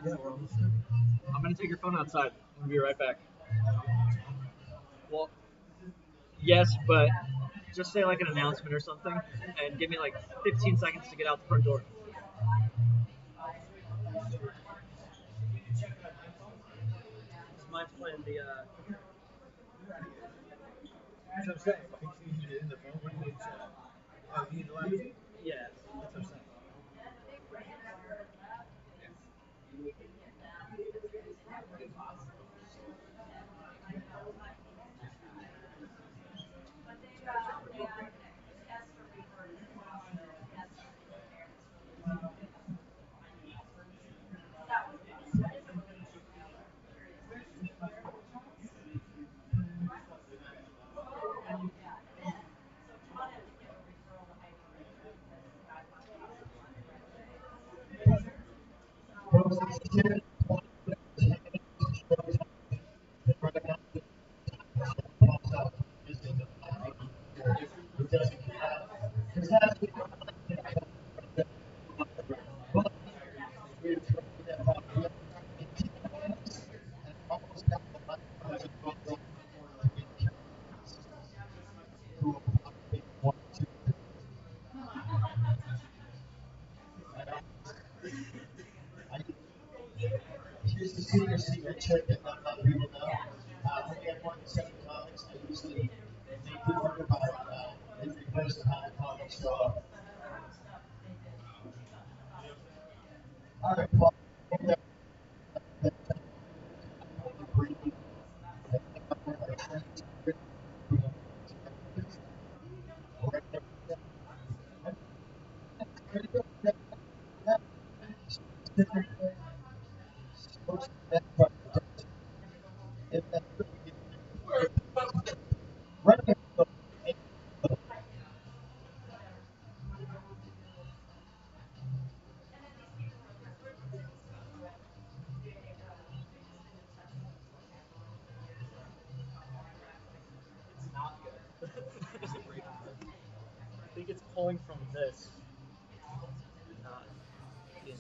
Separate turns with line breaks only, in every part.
Yeah, we're almost
I'm gonna take your phone outside. I'm gonna be right back. Well, yes, but just say like an announcement or something, and give me like 15 seconds to get out the front door. Mine's playing the.
That's what I'm saying. I think you need it in the phone. What do you need? Oh, you need the laptop?
Yeah.
That's what I'm saying. Here's the secret trick that not a lot of people know. When you have more than 7 comics, I usually make the order by in reverse of how the comics show up. All right, Paul.
It's not good. I think it's pulling from this. Not in.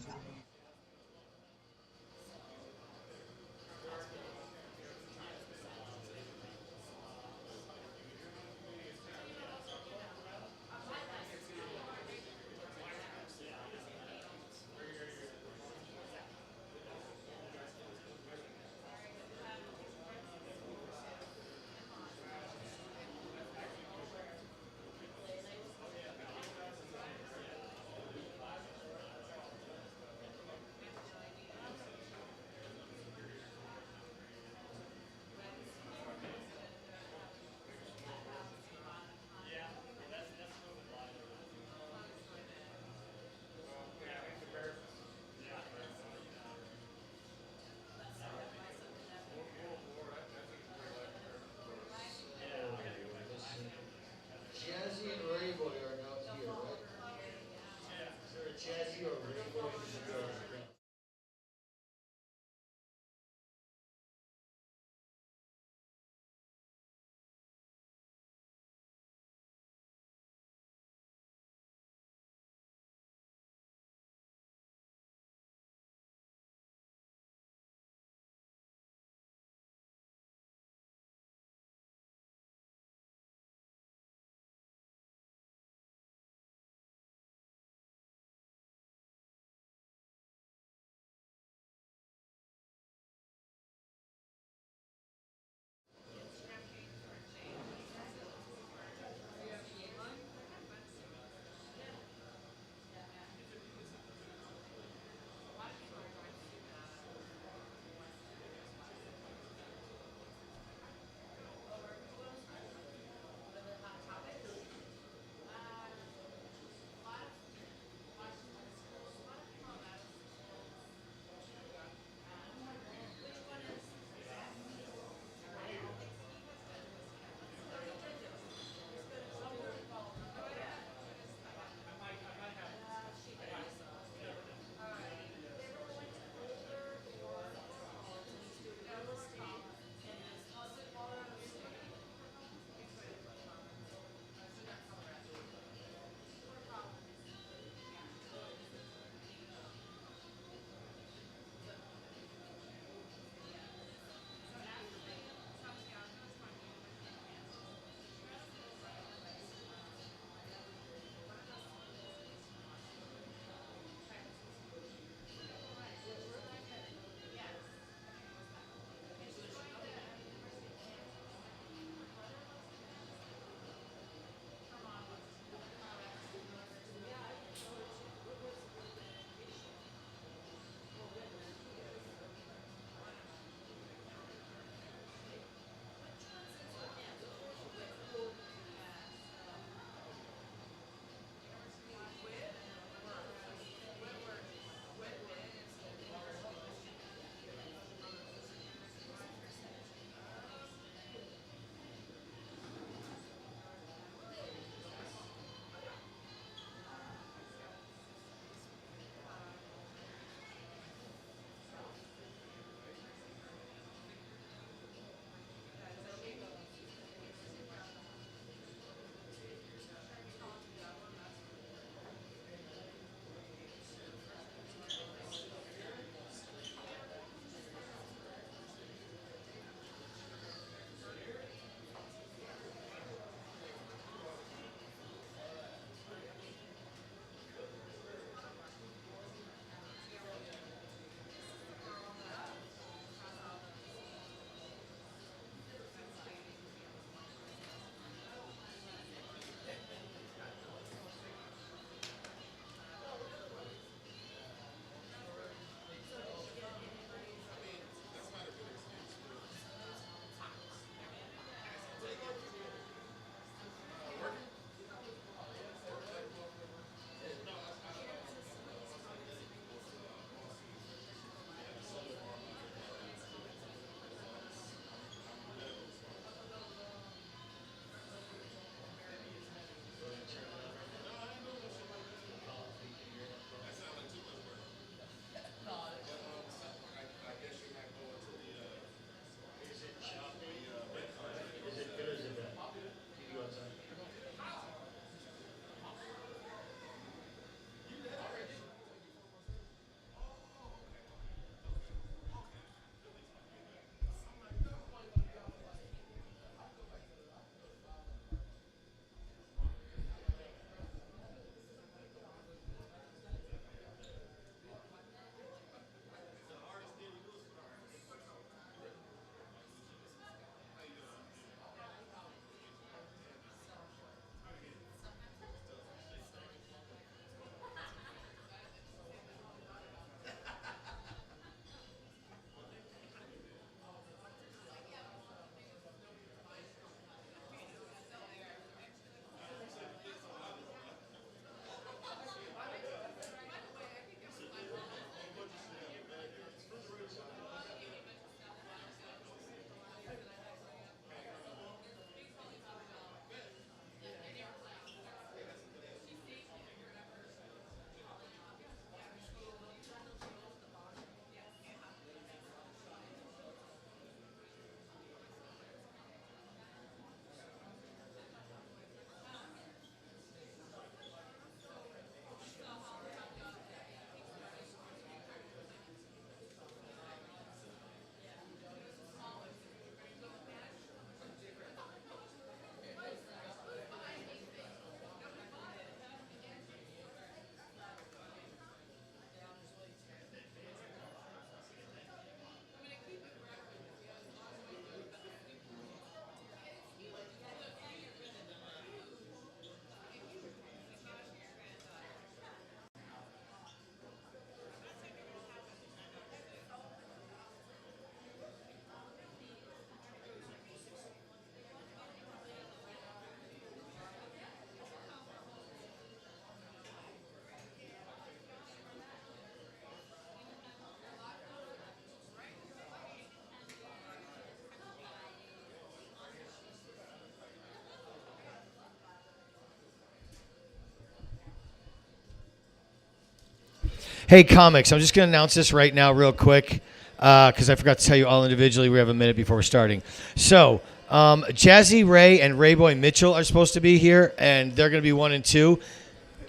Hey, comics, I'm just going to announce this right now real quick because I forgot to tell you all individually. We have a minute before we're starting. So, Jazzy Ray and Rayboi Mitchell are supposed to be here, and they're going to be 1 and 2.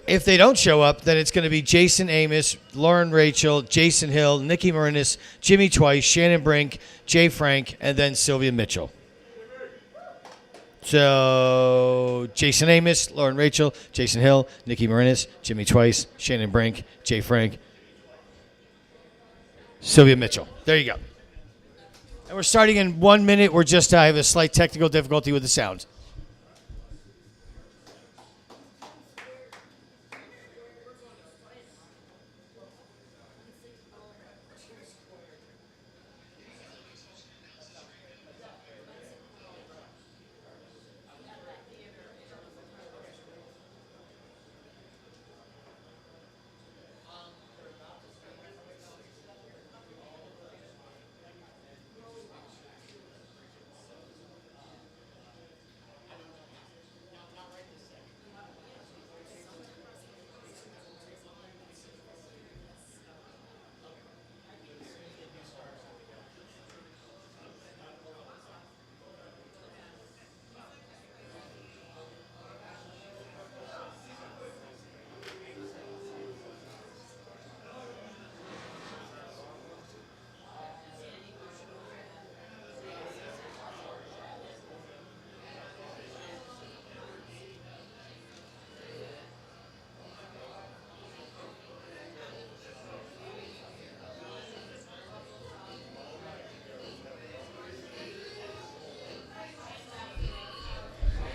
If they don't show up, then it's going to be Jason Amos, Lauren Rachael, Jason Hill, Niki Marinis, Jimmy Twice, Shannon Brink, Jay Frank, and then Sylvia Mitchell. So, Jason Amos, Lauren Rachael, Jason Hill, Niki Marinis, Jimmy Twice, Shannon Brink, Jay Frank, Sylvia Mitchell. There you go. And we're starting in 1 minute. We're just, I have a slight technical difficulty with the sound.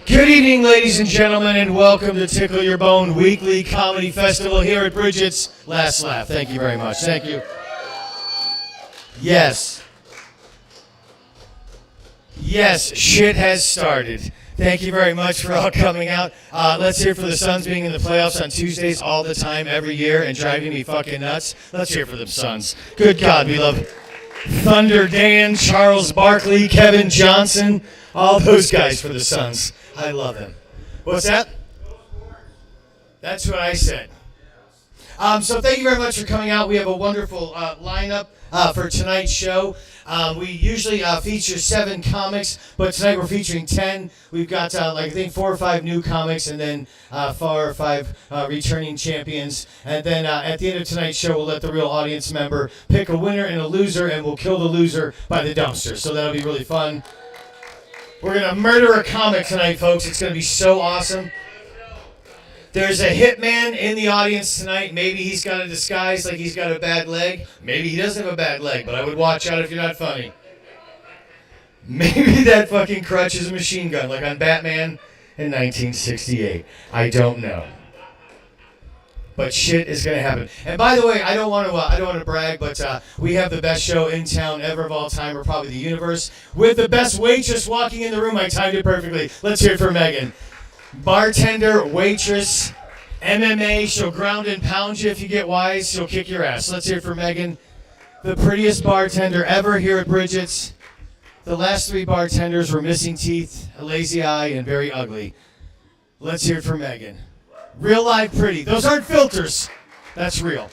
Good evening, ladies and gentlemen, and welcome to Tickle Your Bone Weekly Comedy Festival here at Brigett's Last Laugh. Thank you very much. Thank you. Yes. Yes, shit has started. Thank you very much for all coming out. Let's hear for the Suns being in the playoffs on Tuesdays all the time, every year, and driving me fucking nuts. Let's hear for them Suns. Good God, we love Thunder Dan, Charles Barkley, Kevin Johnson, all those guys for the Suns. I love them. What's that? That's what I said. So thank you very much for coming out. We have a wonderful lineup for tonight's show. We usually feature 7 comics, but tonight we're featuring 10. We've got, I think, 4 or 5 new comics and then 4 or 5 returning champions. And then at the end of tonight's show, we'll let the real audience member pick a winner and a loser, and we'll kill the loser by the dumpster. So that'll be really fun. We're going to murder a comic tonight, folks. It's going to be so awesome. There's a hitman in the audience tonight. Maybe he's got a disguise like he's got a bad leg. Maybe he doesn't have a bad leg, but I would watch out if you're not funny. Maybe that fucking crutch is a machine gun like on Batman in 1968. I don't know. But shit is going to happen. And by the way, I don't want to brag, but we have the best show in town ever of all time, or probably the universe, with the best waitress walking in the room. I timed it perfectly. Let's hear it for Megan. Bartender, waitress, MMA. She'll ground and pound you if you get wise. She'll kick your ass. Let's hear it for Megan. The prettiest bartender ever here at Brigett's. The last 3 bartenders were missing teeth, a lazy eye, and very ugly. Let's hear it for Megan. Real live pretty. Those aren't filters. That's real.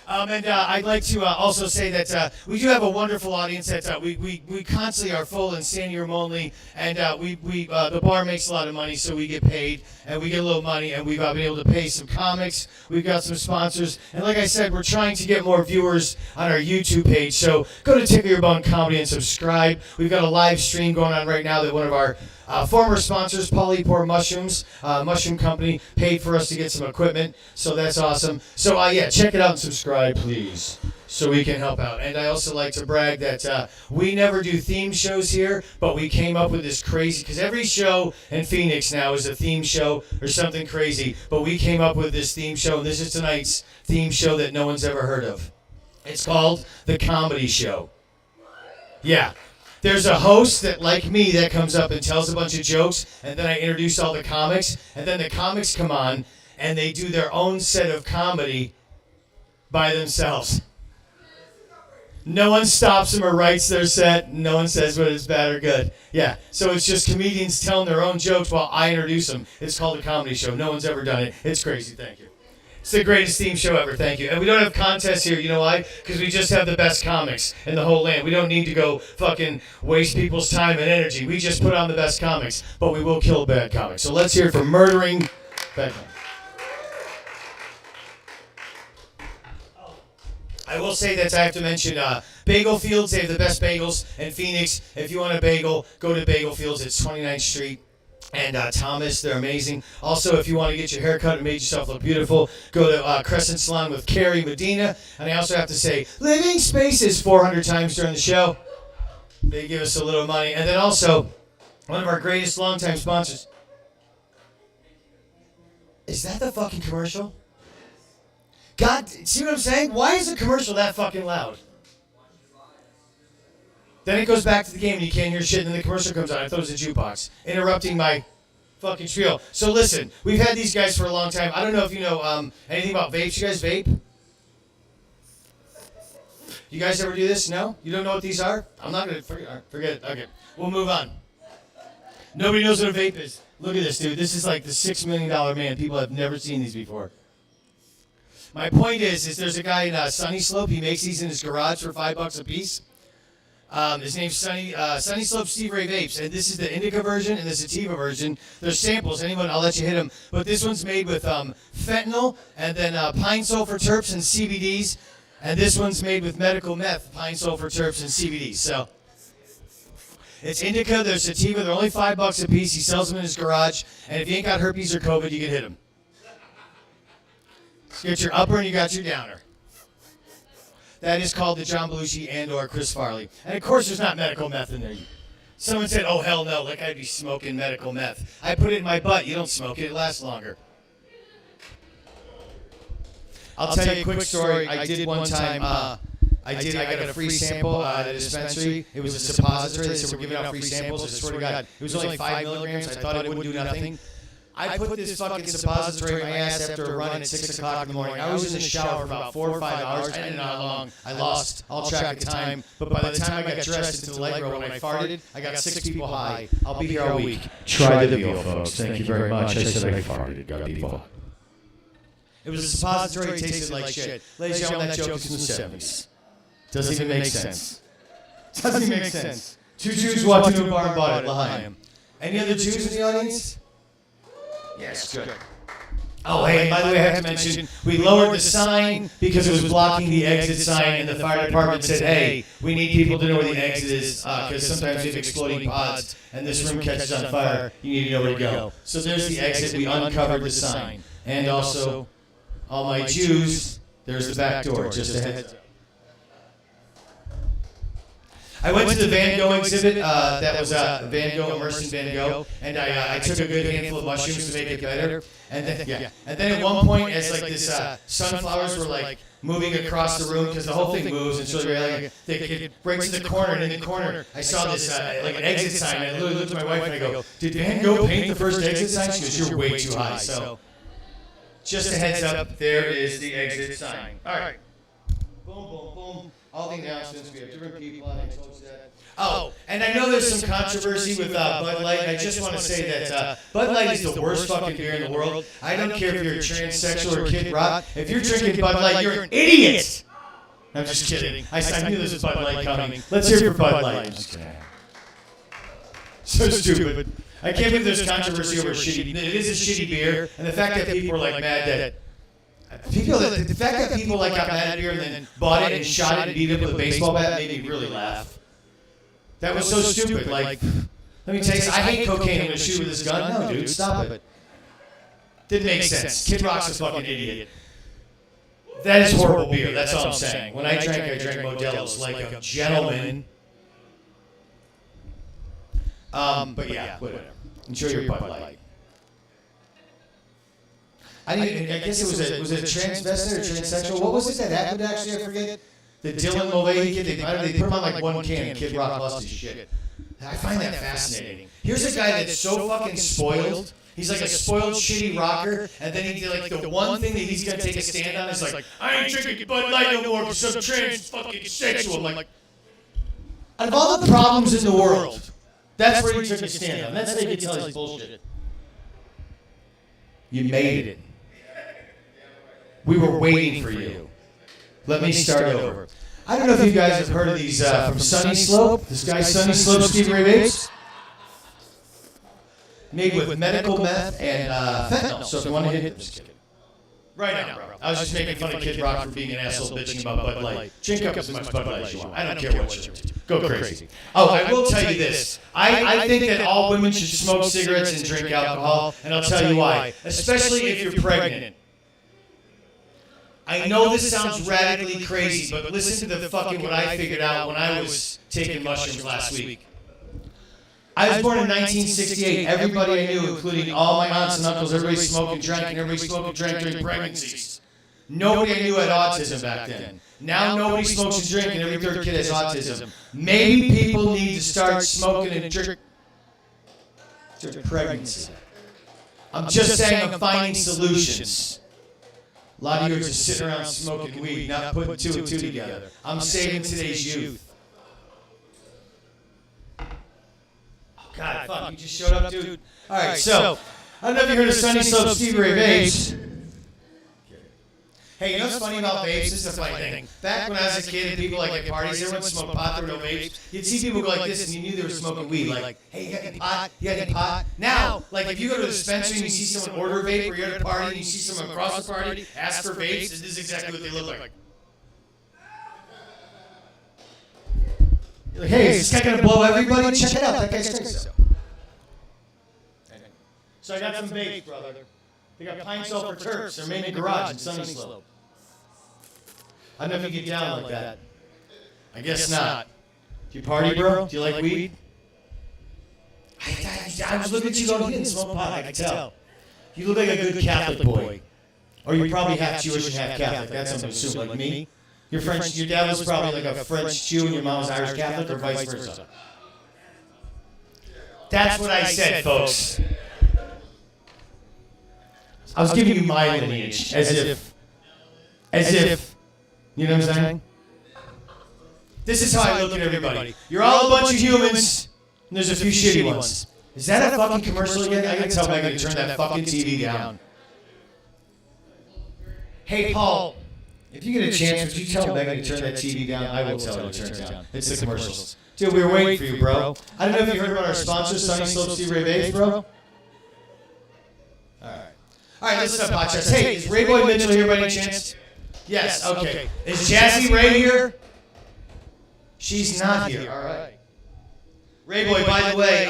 And I'd like to also say that we do have a wonderful audience that we constantly are full and standing room only, and the bar makes a lot of money, so we get paid and we get a little money, and we've been able to pay some comics. We've got some sponsors, and like I said, we're trying to get more viewers on our YouTube page. So go to Tickle Your Bone Comedy and subscribe. We've got a live stream going on right now that one of our former sponsors, Polypore Mushrooms, mushroom company, paid for us to get some equipment, so that's awesome. So yeah, check it out and subscribe, please, so we can help out. And I also like to brag that we never do theme shows here, but we came up with this crazy, because every show in Phoenix now is a theme show or something crazy, but we came up with this theme show, and this is tonight's theme show that no one's ever heard of. It's called The Comedy Show. Yeah. There's a host that, like me, that comes up and tells a bunch of jokes, and then I introduce all the comics, and then the comics come on, and they do their own set of comedy by themselves. No one stops them or writes their set. No one says whether it's bad or good. Yeah, so it's just comedians telling their own jokes while I introduce them. It's called a comedy show. No one's ever done it. It's crazy. Thank you. It's the greatest theme show ever. Thank you. And we don't have contests here. You know why? Because we just have the best comics in the whole land. We don't need to go fucking waste people's time and energy. We just put on the best comics, but we will kill bad comics. So let's hear it for murdering bad comics. I will say that I have to mention Bagel Fields. They have the best bagels in Phoenix. If you want a bagel, go to Bagel Fields. It's 29th Street. And Thomas, they're amazing. Also, if you want to get your hair cut and make yourself look beautiful, go to Crescent Salon with Carrie Medina. And I also have to say, Living Spaces 400 times during the show. They give us a little money. And then also, one of our greatest longtime sponsors. Is that the fucking commercial? God, see what I'm saying? Why is the commercial that fucking loud? Then it goes back to the game and you can't hear shit, and then the commercial comes on. I thought it was a jukebox, interrupting my fucking spiel. So listen, we've had these guys for a long time. I don't know if you know anything about vapes. You guys vape? You guys ever do this? No? You don't know what these are? I'm not going to forget it. Okay, we'll move on. Nobody knows what a vape is. Look at this, dude. This is like the $6 million man. People have never seen these before. My point is there's a guy in Sunny Slope. He makes these in his garage for $5 a piece. His name's Sunny Slope Steve Ray Vapes, and this is the indica version and the sativa version. There's samples. Anyone, I'll let you hit them. But this one's made with fentanyl and then pine sulfur terps and CBDs, and this one's made with medical meth, pine sulfur terps and CBDs. So it's indica. There's sativa. They're only $5 a piece. He sells them in his garage, and if you ain't got herpes or COVID, you can hit them. You got your upper and you got your downer. That is called the John Belushi and or Chris Farley. And of course there's not medical meth in there. Someone said, oh hell no, like I'd be smoking medical meth. I put it in my butt. You don't smoke it. It lasts longer. I'll tell you a quick story. I did one time, I got a free sample at a dispensary. It was a suppository. They said we're giving out free samples. I swear to God, it was only 5 milligrams. I thought it wouldn't do nothing. I put this fucking suppository in my ass after a run at 6 o'clock in the morning. I was in the shower for about 4 or 5 hours. I didn't know how long. I lost all track of time. But by the time I got dressed into the leg row, when I farted, I got 6 people high. I'll be here all week.
Try the deal, folks. Thank you very much. I said I farted. Got people.
It was a suppository. It tasted like shit. Ladies and gentlemen, that joke is from the 70s. Doesn't even make sense. Doesn't even make sense. 2 Jews walked into a bar and bought it. L'chaim. Any other Jews in the audience? Yes, good. Oh, hey, and by the way, I have to mention, we lowered the sign because it was blocking the exit sign, and the fire department said, hey, we need people to know where the exit is, because sometimes we have exploding pods, and this room catches on fire. You need to know where to go. So there's the exit. We uncovered the sign. And also, all my Jews, there's the back door, just a heads up. I went to the Van Gogh exhibit. That was Van Gogh, Immersion Van Gogh, and I took a good handful of mushrooms to make it better. And then, and then at one point, as like this sunflowers were like moving across the room because the whole thing moves, and so like they right to the corner, and in the corner, I saw this like an exit sign. And I literally looked at my wife and I go, "Did Van Gogh paint the first exit sign?" She goes, "You're way too high." So, just a heads up, there is the exit sign. All right. Boom, boom, boom. All the announcements, we have different people, and I told you that. Oh, and I know there's some controversy with Bud Light, and I just want to say that Bud Light is the worst fucking beer in the world. I don't care if you're a transsexual or Kid Rock. If you're drinking Bud Light, you're an idiot! I'm just kidding. I knew this was Bud Light coming. Let's hear it for Bud Light. So stupid. I can't believe there's controversy over shitty. It is a shitty beer, and the fact that people are like mad that the fact that people like got mad at beer and then bought it and shot it and beat it with a baseball bat made me really laugh. That was so stupid. Like, let me tell you, I hate cocaine. I'm gonna shoot with this gun. No, dude, stop it. Didn't make sense. Kid Rock's a fucking idiot. That is horrible beer. That's all I'm saying. When I drank Modelo's like a gentleman. But yeah, whatever. Enjoy your Bud Light. I guess it was a transvestite or transsexual. What was it that happened actually? I forget. The Dylan Mulvaney kid. They put him on like one can and Kid Rock lost his shit. I find that fascinating. Here's a guy that's so fucking spoiled. He's like a spoiled, shitty rocker, and then he did like the one thing that he's gonna take a stand on is like, I ain't drinking Bud Light no more because I'm trans fucking sexual. I'm like, out of all the problems in the world, that's where he took a stand on. That's how you can tell he's bullshit. You made it. We were waiting for you. Let me start over. I don't know if you guys have heard of these from Sunny Slope. This guy Sunny Slope, Stevie Ray Vapes. Made with medical meth and fentanyl. So if you want to hit it, right now, bro. I was just making fun of Kid Rock for being an asshole bitching about Bud Light. Drink up as much Bud Light as you want. I don't care what you're into. Go crazy. Oh, I will tell you this. I think that all women should smoke cigarettes and drink alcohol, and I'll tell you why. Especially if you're pregnant. I know this sounds radically crazy, but listen to the fucking what I figured out when I was taking mushrooms last week. I was born in 1968. Everybody I knew, including all my aunts and uncles, everybody smoked and drank, and everybody smoked and drank during pregnancies. Nobody I knew had autism back then. Now nobody smokes and drinks, and every third kid has autism. Maybe people need to start smoking and drinking during pregnancy. I'm just saying I'm finding solutions. A lot of you are just sitting around smoking weed, not putting two and two together. I'm saving today's youth. God, fuck, you just showed up, dude. All right, so, I don't know if you heard of Sunny Slope Stevie Ray Vapes. Hey, you know what's funny about vapes? This is a funny thing. Back when I was a kid and people at parties, everyone smoked pot, there were no vapes. You'd see people go like this and you knew they were smoking weed. Like, hey, you got any pot? You got any pot? Now, like if you go to the dispensary and you see someone order a vape, or you're at a party and you see someone across the party ask for vapes, this is exactly what they look like. You're like, hey, is this guy gonna blow everybody? Check it out, that guy's crazy. So I got some vapes, brother. They got pine sulfur Turks. They're made in the garage in Sunny Slope. I don't know if you get down like that. I guess not. Do you party, bro? Do you like weed? I was looking at you going, you didn't smoke pot, I can tell. You look like a good Catholic boy. Or you're probably half Jewish and half Catholic. That's something to assume, like me. Your dad was probably like a French Jew and your mom was Irish Catholic, or vice versa. That's what I said, folks. I was giving you my lineage, as if, you know what I'm saying? This is how I look at everybody. You're all a bunch of humans, and there's a few shitty ones. Is that a fucking commercial again? I gotta tell Megan to turn that fucking TV down. Hey, Paul, if you get a chance, would you tell Megan to turn that TV down? I will tell her to turn it down. It's the commercials. Dude, we were waiting for you, bro. I don't know if you heard about our sponsor, Sunny Slope Stevie Ray Vapes, bro. All right, let's stop podcast. Hey, is Rayboi Mitchell here by any chance? Yes, okay. Is Jazzy Ray here? She's not here. All right. Rayboi, by the way,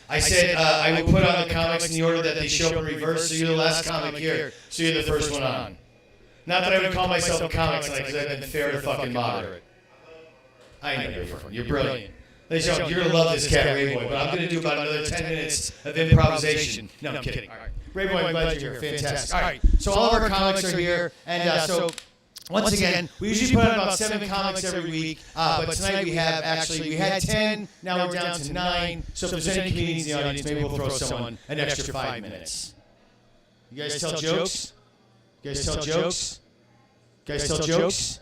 I said I will put on the comics in the order that they show up in reverse, so you're the last comic here, so you're the first one on. Not that I would call myself a comics because I've been fair to fucking moderate. I know you're fun. You're brilliant. Ladies and gentlemen, you're going to love this cat, Rayboi, but I'm going to do about another 10 minutes of improvisation. No, I'm kidding. All right. Rayboi, I'm glad you're here. Fantastic. All right, so all of our comics are here, and so once again, we usually put out about 7 comics every week, but tonight we had 10, now we're down to 9, so if there's any comedians in the audience, maybe we'll throw someone an extra 5 minutes. You guys tell jokes? You guys tell jokes? You guys tell jokes?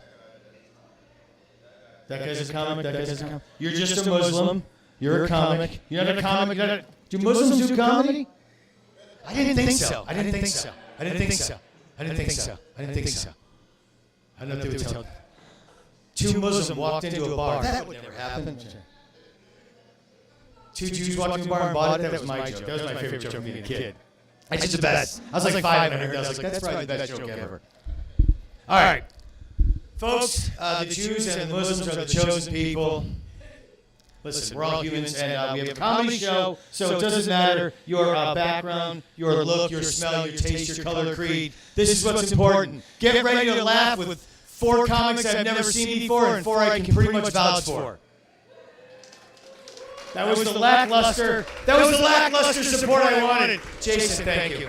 That guy's a comic, that guy's a comic. You're just a Muslim, you're a comic, you're not a comic, do Muslims do comedy? I didn't think so. I didn't think so. I didn't think so. I didn't think so. I didn't think so. I don't know if they would tell. 2 Muslims walked into a bar. That would never happen. 2 Jews walked into a bar and bought it. That was my joke. That was my favorite joke from being a kid. It's just the best. I was like 5 and I heard that. I was like, that's probably the best joke ever. All right. Folks, the Jews and the Muslims are the chosen people. Listen, we're all humans, and we have a comedy show, so it doesn't matter your background, your look, your smell, your taste, your color, creed. This is what's important. Get ready to laugh with 4 comics I've never seen before and 4 I can pretty much vouch for. That was the lackluster support I wanted. Jason, thank you.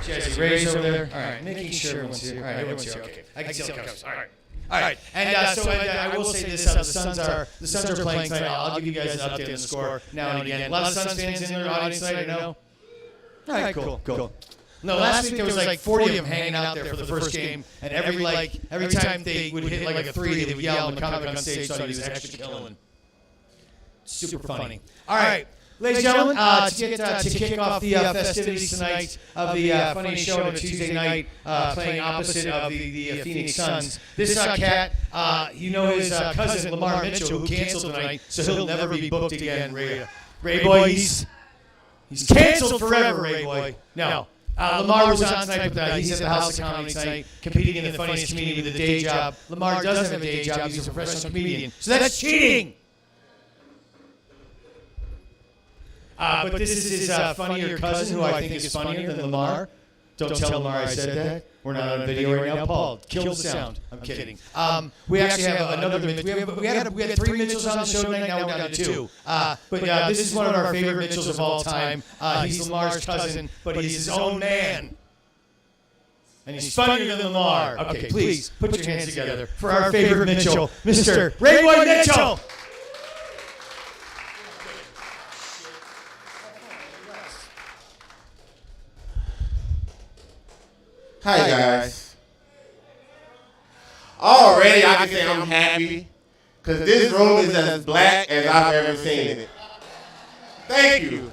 Jesse, Ray's over there. All right, making sure everyone's here. All right, everyone's here. Okay, I can see all the cups. All right. All right, and I will say this: the Suns are playing tonight. I'll give you guys an update on the score now and again. A lot of Suns fans in their audience tonight, I know. All right, cool. No, last week there was like 40 of them hanging out there for the first game, and every time they would hit like a 3, they would yell, and the comic on stage thought he was extra killing. Super funny. All right, Ladies and gentlemen, to kick off the festivities tonight of the funniest show on a Tuesday night, playing opposite of the Phoenix Suns, this cat, you know his cousin Lamar Mitchell, who canceled tonight, so he'll never be booked again. Rayboi, he's canceled forever, Rayboi. No. Lamar was on tonight, but he's at the House of Comedy tonight, competing in the funniest comedian with a day job. Lamar doesn't have a day job; he's a professional comedian, so that's cheating. But this is his funnier cousin, who I think is funnier than Lamar. Don't tell Lamar I said that. We're not on video right now. Paul, kill the sound. I'm kidding. We actually have another Mitchell. We had 3 Mitchells on the show tonight. Now we're down to 2. But this is one of our favorite Mitchells of all time. He's Lamar's cousin, but he's his own man. And he's funnier than Lamar. Okay, please put your hands together for our favorite Mitchell, Mr. Rayboi Mitchell.
Hi guys. Already I can say I'm happy because this room is as black as I've ever seen it. Thank you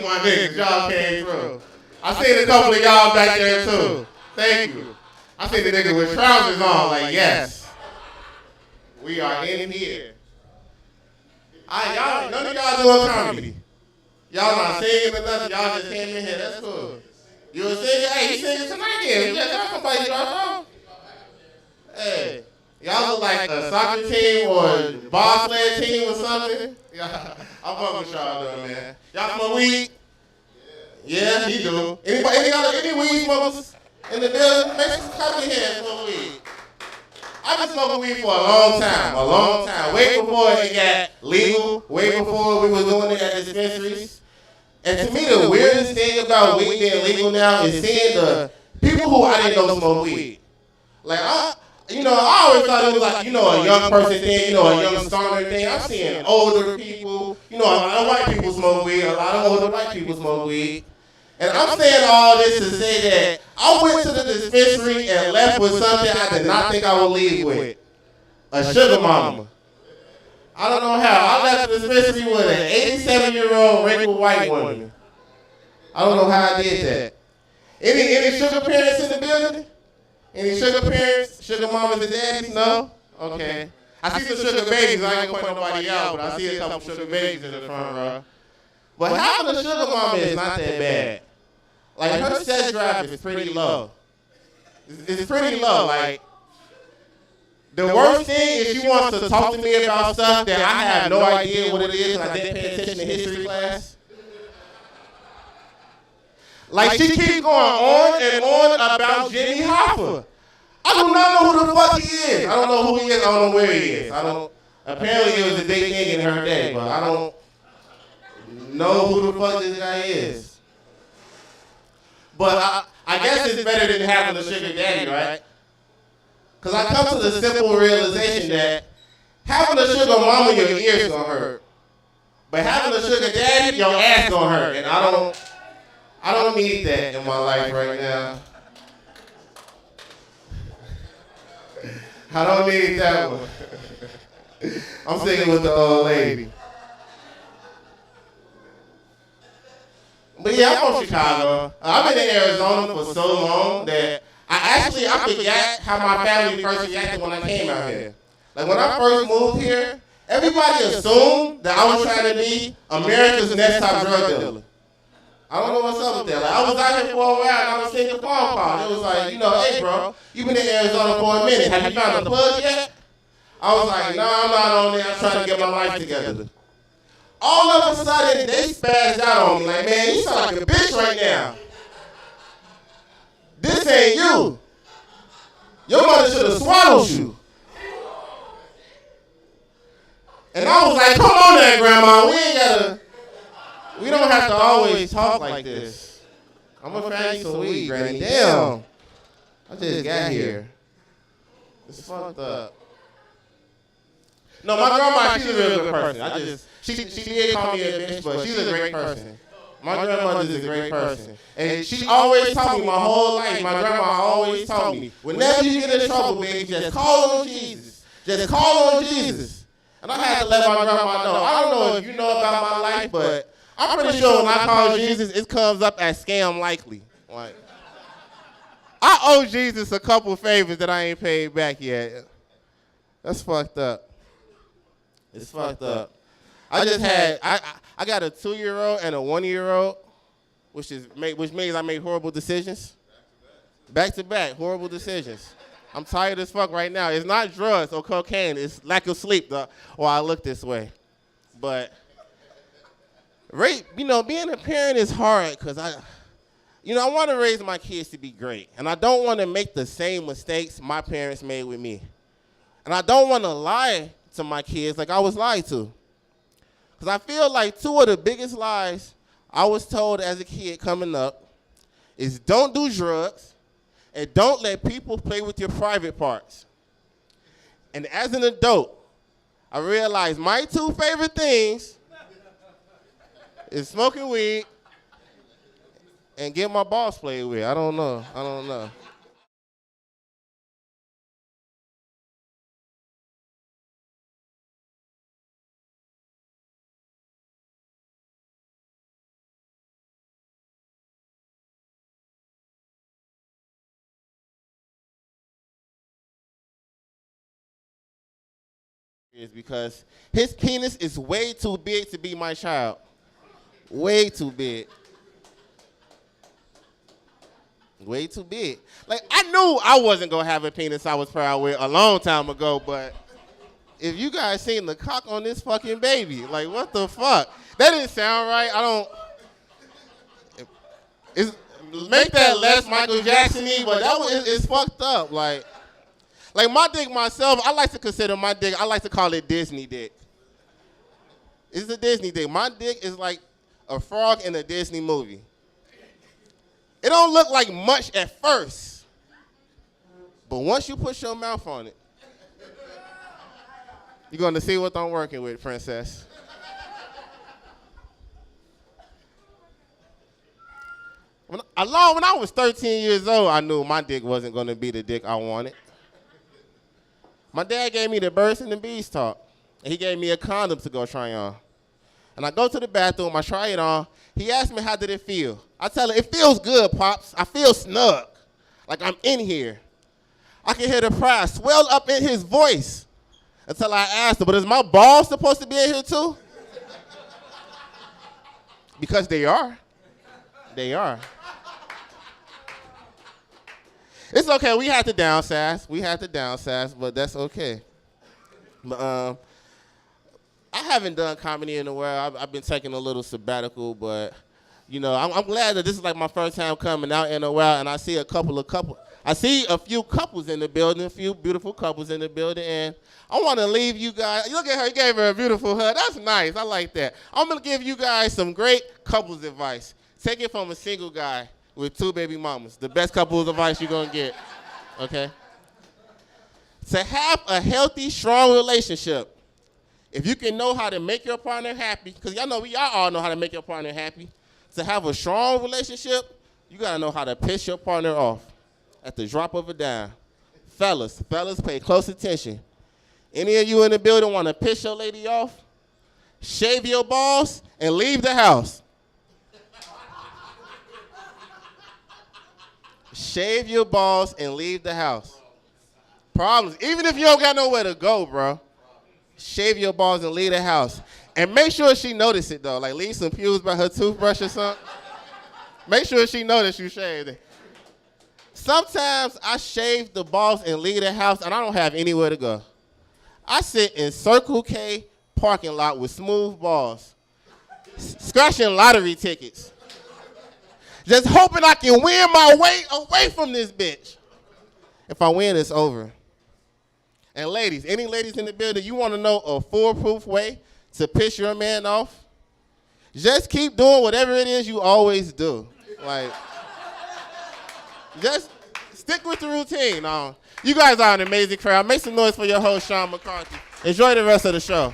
my niggas, y'all came through. I seen a couple of y'all back there too. Thank you. I seen the niggas with trousers on, like yes. We are in here. Y'all, none of y'all doing comedy. Y'all not singing or nothing, y'all just came in here, that's cool. You a singer? Hey, you singing tonight then? Yeah, y'all can play your song. Hey, y'all look like a soccer team or a bobsled team or something. Yeah, I'm fucking with y'all though, man. Y'all smoke weed? Yeah, he do. Any weed smokers in the building? Make some come in here and smoke weed. I've been smoking weed for a long time. Way before it got legal, way before we was doing it at dispensaries. And to me, the weirdest thing about weed being legal now is seeing the people who I didn't know smoke weed. Like, I always thought it was like, a young person thing, a young stoner thing. I'm seeing older people, a lot of white people smoke weed, a lot of older white people smoke weed. And I'm saying all this to say that I went to the dispensary and left with something I did not think I would leave with. A sugar mama. I don't know how. I left the dispensary with an 87-year-old wrinkled white woman. I don't know how I did that. Any sugar parents in the building? Any sugar parents? Sugar mamas and daddies? No? Okay. I see some sugar babies. I ain't gonna point nobody out, but I see a couple sugar babies in the front row. But having a sugar mama is not that bad. Like, her sex drive is pretty low. It's pretty low. Like, the worst thing is she wants to talk to me about stuff that I have no idea what it is and I didn't pay attention in history class. Like, she keeps going on and on about Jimmy Hoffa. I do not know who the fuck he is. I don't know who he is. I don't know where he is. Apparently it was a big thing in her day, but I don't know who the fuck this guy is. But I guess it's better than having a sugar daddy, right? Because I come to the simple realization that having a sugar mama, your ears gonna hurt. But having a sugar daddy, your ass gonna hurt. And I don't need that in my life right now. I don't need that one. I'm sticking with the old lady. But yeah, I'm from Chicago. I've been in Arizona for so long that I forgot how my family first reacted when I came out here. Like when I first moved here, everybody assumed that I was trying to be America's next top drug dealer. I don't know what's up with that. Like, I was out here for a while and I was taking a phone call. It was like, hey bro, you been in Arizona for a minute. Have you found a plug yet? I was like, no, I'm not on there. I'm trying to get my life together. All of a sudden, they spazzed out on me. Like, man, you sound like a bitch right now. This ain't you. Your mother should have swallowed you. And I was like, come on there, Grandma. We don't have to always talk like this. I'm gonna find you some weed, Granny. Damn. I just got here. It's fucked up. No, my grandma, she's a real good person. She did call me a bitch, but she's a great person. My grandmother's a great person. And she always taught me my whole life. My grandma always taught me, whenever you get in trouble, baby, just call on Jesus. Just call on Jesus. And I had to let my grandma know. I don't know if you know about my life, but I'm pretty sure when I call Jesus, it comes up as scam likely. Like, I owe Jesus a couple favors that I ain't paid back yet. That's fucked up. It's fucked up. I got a 2-year-old and a 1-year-old, which means I make horrible decisions. Back to back, horrible decisions. I'm tired as fuck right now. It's not drugs or cocaine. It's lack of sleep, or I look this way. But, being a parent is hard because I want to raise my kids to be great. And I don't want to make the same mistakes my parents made with me. And I don't want to lie to my kids like I was lied to. Because I feel like 2 of the biggest lies I was told as a kid coming up is don't do drugs and don't let people play with your private parts. And as an adult, I realized my 2 favorite things is smoking weed and getting my balls played with. I don't know. Is because his penis is way too big to be my child. Way too big. Way too big. Like, I knew I wasn't going to have a penis I was proud with a long time ago, but if you guys seen the cock on this fucking baby, like, what the fuck? That didn't sound right. Make that less Michael Jackson-y, but it's fucked up. Like my dick myself, I like to consider my dick, I like to call it Disney dick. It's a Disney dick. My dick is like a frog in a Disney movie. It don't look like much at first, but once you put your mouth on it, you're going to see what I'm working with, princess. When I was 13 years old, I knew my dick wasn't going to be the dick I wanted. My dad gave me the birds and the bees talk, and he gave me a condom to go try on. And I go to the bathroom, I try it on. He asked me, how did it feel? I tell him, it feels good, Pops. I feel snug, like I'm in here. I can hear the pride swell up in his voice until I asked him, but is my balls supposed to be in here too? Because they are. They are. It's okay, we had to downsize, but that's okay. But I haven't done comedy in a while. I've been taking a little sabbatical, but I'm glad that this is like my first time coming out in a while, and I see I see a few couples in the building, a few beautiful couples in the building, and I want to leave you guys. Look at her, you gave her a beautiful hug. That's nice, I like that. I'm gonna give you guys some great couples advice. Take it from a single guy with 2 baby mamas. The best couples advice you're gonna get, okay? To have a healthy, strong relationship, if you can know how to make your partner happy, because y'all all know how to make your partner happy. To have a strong relationship, you gotta know how to piss your partner off at the drop of a dime. Fellas, pay close attention. Any of you in the building wanna piss your lady off? Shave your balls and leave the house. Shave your balls and leave the house. Problems. Even if you don't got nowhere to go, bro. Shave your balls and leave the house. And make sure she notice it, though. Like, leave some pubes by her toothbrush or something. Make sure she notice you shaved it. Sometimes I shave the balls and leave the house, and I don't have anywhere to go. I sit in Circle K parking lot with smooth balls, scratching lottery tickets. Just hoping I can win my way away from this bitch. If I win, it's over. And ladies, any ladies in the building, you want to know a foolproof way to piss your man off? Just keep doing whatever it is you always do. Like, just stick with the routine. You guys are an amazing crowd. Make some noise for your host, Sean McCarthy. Enjoy the rest of the show.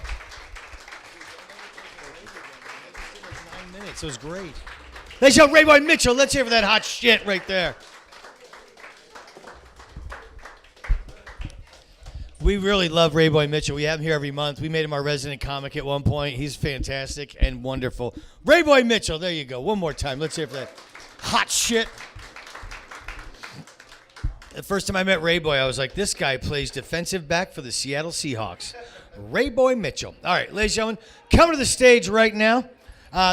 9 minutes. It was great. Ladies and gentlemen, Rayboi Mitchell. Let's hear for that hot shit right there. We really love Rayboi Mitchell. We have him here every month. We made him our resident comic at one point. He's fantastic and wonderful. Rayboi Mitchell, there you go. One more time. Let's hear for that hot shit. The first time I met Rayboi, I was like, this guy plays defensive back for the Seattle Seahawks. Rayboi Mitchell. All right, ladies and gentlemen, coming to the stage right now.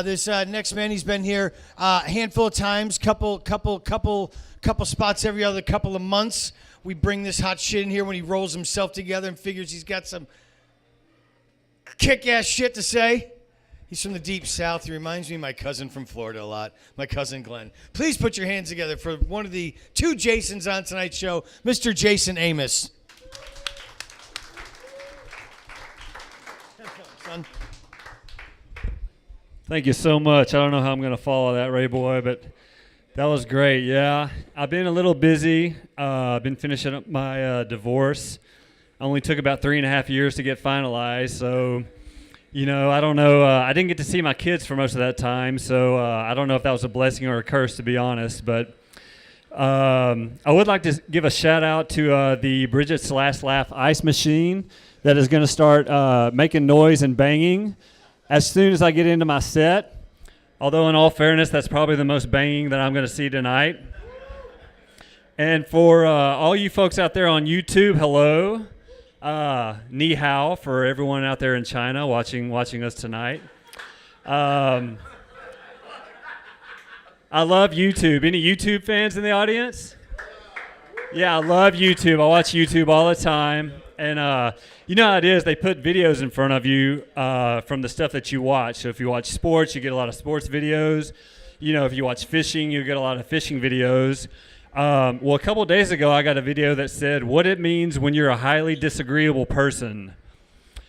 This next man, he's been here a handful of times, couple spots every other couple of months. We bring this hot shit in here when he rolls himself together and figures he's got some kick-ass shit to say. He's from the deep south. He reminds me of my cousin from Florida a lot, my cousin Glenn. Please put your hands together for one of the two Jasons on tonight's show, Mr. Jason Amos. Son.
Thank you so much. I don't know how I'm going to follow that, Rayboi, but that was great. Yeah, I've been a little busy. I've been finishing up my divorce. Only took about 3.5 years to get finalized. So, I don't know. I didn't get to see my kids for most of that time. So I don't know if that was a blessing or a curse, to be honest. But I would like to give a shout out to the Brigett / Laugh ice machine that is going to start making noise and banging as soon as I get into my set. Although, in all fairness, that's probably the most banging that I'm going to see tonight. And for all you folks out there on YouTube, hello. Ni hao for everyone out there in China watching us tonight. I love YouTube. Any YouTube fans in the audience? Yeah, I love YouTube. I watch YouTube all the time. And you know how it is, they put videos in front of you from the stuff that you watch. So if you watch sports, you get a lot of sports videos. If you watch fishing, you get a lot of fishing videos. Well, a couple of days ago, I got a video that said what it means when you're a highly disagreeable person.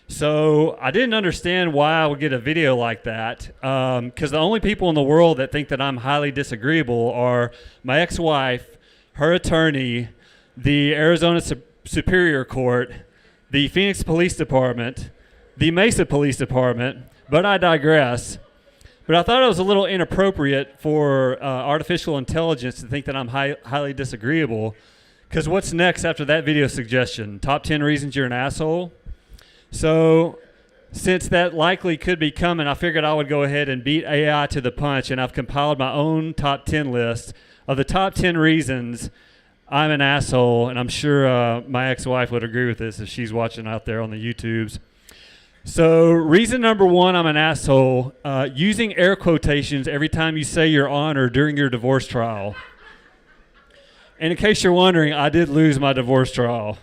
So I didn't understand why I would get a video like that, because the only people in the world that think that I'm highly disagreeable are my ex-wife, her attorney, the Arizona Superior Court, the Phoenix Police Department, the Mesa Police Department, but I digress. But I thought it was a little inappropriate for artificial intelligence to think that I'm highly disagreeable, because what's next after that video suggestion? Top 10 reasons you're an asshole? So since that likely could be coming, I figured I would go ahead and beat AI to the punch, and I've compiled my own top 10 list of the top 10 reasons I'm an asshole, and I'm sure my ex-wife would agree with this if she's watching out there on the YouTubes. So reason number 1, I'm an asshole, using air quotations every time you say your honor during your divorce trial. And in case you're wondering, I did lose my divorce trial.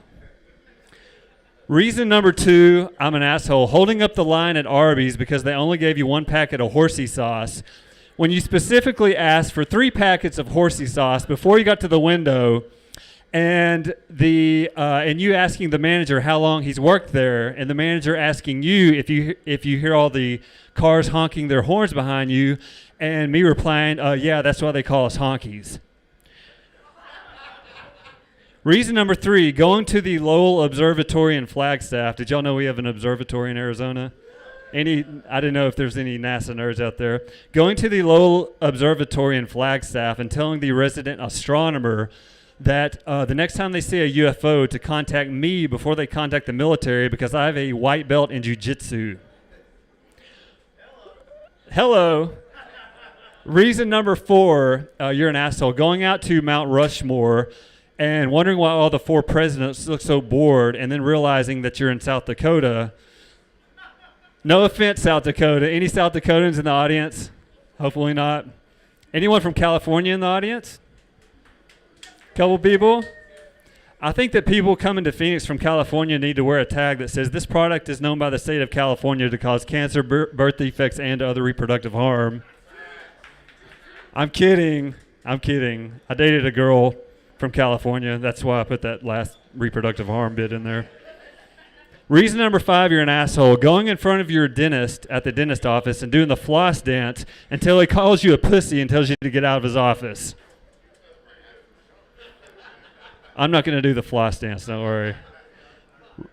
Reason number 2, I'm an asshole, holding up the line at Arby's because they only gave you 1 packet of horsey sauce when you specifically asked for 3 packets of horsey sauce before you got to the window, and you asking the manager how long he's worked there, and the manager asking you if you hear all the cars honking their horns behind you, and me replying, yeah, that's why they call us honkies. Reason number 3, going to the Lowell Observatory in Flagstaff. Did y'all know we have an observatory in Arizona? I didn't know if there's any NASA nerds out there. Going to the Lowell Observatory in Flagstaff and telling the resident astronomer that the next time they see a UFO to contact me before they contact the military because I have a white belt in jiu-jitsu. Hello. Reason number 4, you're an asshole. Going out to Mount Rushmore and wondering why all the 4 presidents look so bored, and then realizing that you're in South Dakota. No offense, South Dakota. Any South Dakotans in the audience? Hopefully not. Anyone from California in the audience? Couple people? I think that people coming to Phoenix from California need to wear a tag that says this product is known by the state of California to cause cancer, birth defects, and other reproductive harm. I'm kidding. I dated a girl from California. That's why I put that last reproductive harm bit in there. Reason number 5, you're an asshole. Going in front of your dentist at the dentist office and doing the floss dance until he calls you a pussy and tells you to get out of his office. I'm not going to do the floss dance, don't worry.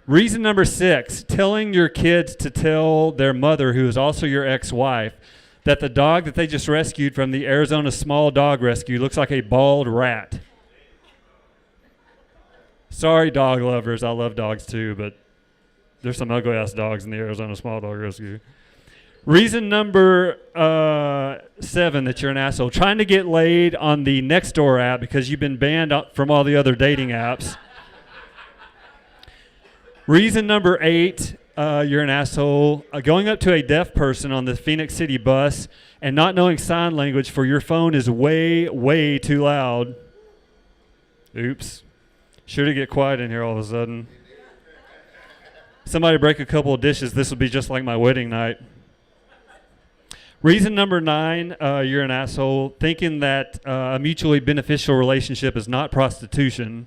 Reason number 6, telling your kids to tell their mother, who is also your ex-wife, that the dog that they just rescued from the Arizona Small Dog Rescue looks like a bald rat. Sorry, dog lovers. I love dogs too, but there's some ugly ass dogs in the Arizona Small Dog Rescue. Reason number 7 that you're an asshole. Trying to get laid on the Nextdoor app because you've been banned from all the other dating apps. Reason number 8, you're an asshole. Going up to a deaf person on the Phoenix City bus and not knowing sign language for your phone is way, way too loud. Oops. Sure to get quiet in here all of a sudden. Somebody break a couple of dishes. This would be just like my wedding night. Reason number 9, you're an asshole. Thinking that a mutually beneficial relationship is not prostitution.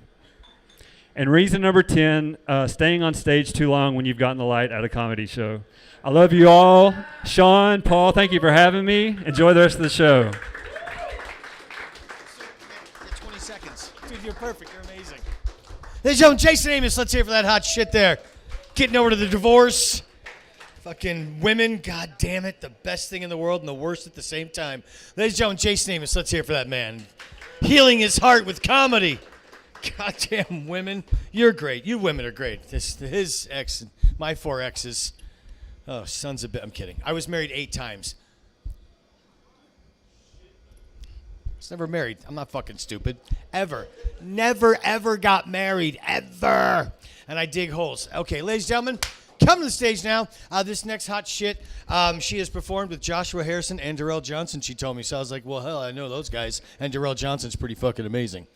And reason number 10, staying on stage too long when you've gotten the light at a comedy show. I love you all. Sean, Paul, thank you for having me. Enjoy the rest of the show.
20 seconds. Dude, you're perfect. You're amazing. Ladies and gentlemen, Jason Amos, let's hear it for that hot shit there. Getting over to the divorce. Fucking women, god damn it, the best thing in the world and the worst at the same time. Ladies and gentlemen, Jason Amos, let's hear it for that man. Healing his heart with comedy. Goddamn women, you're great. You women are great. His ex, my 4 exes. Oh, sons of bitch. I'm kidding. I was married 8 times. I was never married. I'm not fucking stupid. Ever. Never, ever got married. Ever. And I dig holes. Okay, ladies and gentlemen, come to the stage now. This next hot shit, she has performed with Joshua Harrison and Darrell Johnson, she told me. So I was like, well, hell, I know those guys. And Darrell Johnson's pretty fucking amazing.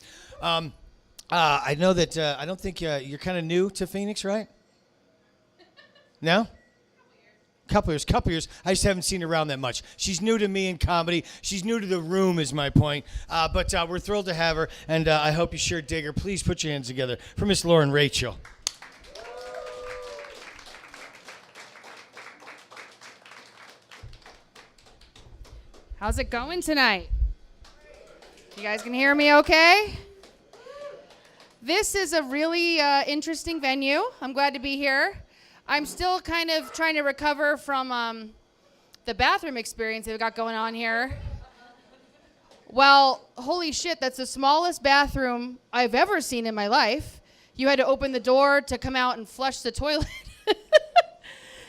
I know that I don't think you're kind of new to Phoenix, right? No? Couple years. I just haven't seen her around that much. She's new to me in comedy. She's new to the room is my point. But we're thrilled to have her, and I hope you sure dig her. Please put your hands together for Miss Lauren Rachael.
How's it going tonight? You guys can hear me okay? This is a really interesting venue. I'm glad to be here. I'm still kind of trying to recover from the bathroom experience that we got going on here. Well, holy shit, that's the smallest bathroom I've ever seen in my life. You had to open the door to come out and flush the toilet.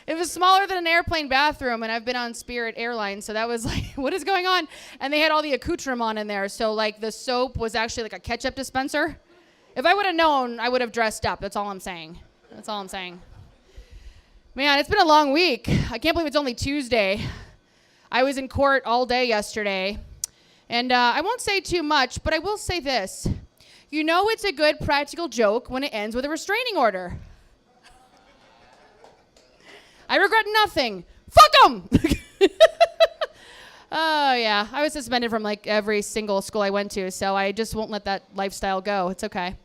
It was smaller than an airplane bathroom, and I've been on Spirit Airlines, so that was like, what is going on? And they had all the accoutrement in there, so like the soap was actually like a ketchup dispenser. If I would have known, I would have dressed up. That's all I'm saying. Man, it's been a long week. I can't believe it's only Tuesday. I was in court all day yesterday. And I won't say too much, but I will say this. You know it's a good practical joke when it ends with a restraining order. I regret nothing. Fuck them! Oh, yeah. I was suspended from like every single school I went to, so I just won't let that lifestyle go. It's okay.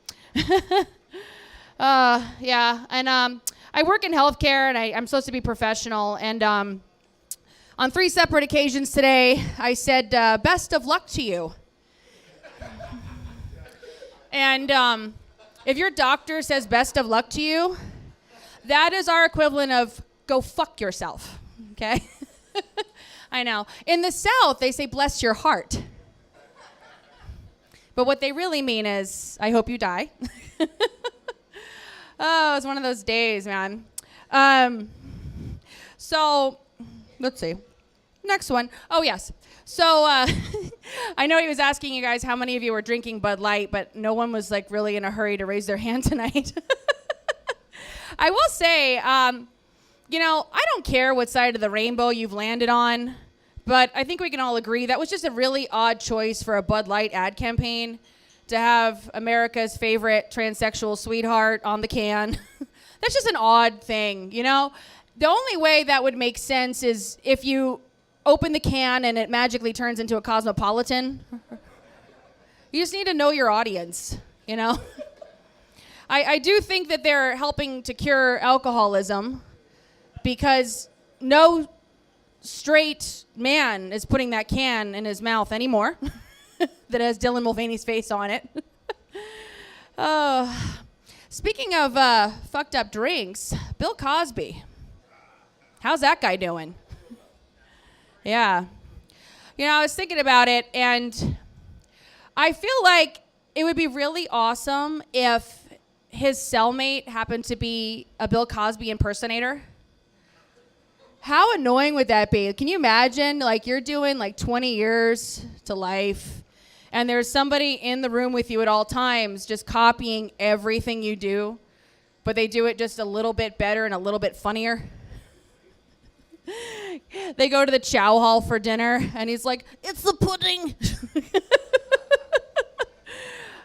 Yeah. And I work in healthcare, and I'm supposed to be professional. And on 3 separate occasions today, I said, best of luck to you. And if your doctor says best of luck to you, that is our equivalent of go fuck yourself, okay? I know. In the South, they say bless your heart. But what they really mean is, I hope you die. Oh, it was one of those days, man. So, let's see. Next one. Oh, yes. So, I know he was asking you guys how many of you were drinking Bud Light, but no one was, like, really in a hurry to raise their hand tonight. I will say, you know, I don't care what side of the rainbow you've landed on, but I think we can all agree that was just a really odd choice for a Bud Light ad campaign to have America's favorite transsexual sweetheart on the can. That's just an odd thing, you know? The only way that would make sense is if you open the can and it magically turns into a Cosmopolitan. You just need to know your audience, you know? I do think that they're helping to cure alcoholism because no straight man is putting that can in his mouth anymore that has Dylan Mulvaney's face on it. Speaking of fucked up drinks, Bill Cosby. How's that guy doing? Yeah. You know, I was thinking about it, and I feel like it would be really awesome if his cellmate happened to be a Bill Cosby impersonator? How annoying would that be? Can you imagine, like, you're doing like 20 years to life, and there's somebody in the room with you at all times just copying everything you do, but they do it just a little bit better and a little bit funnier? They go to the chow hall for dinner, and he's like, "It's the pudding."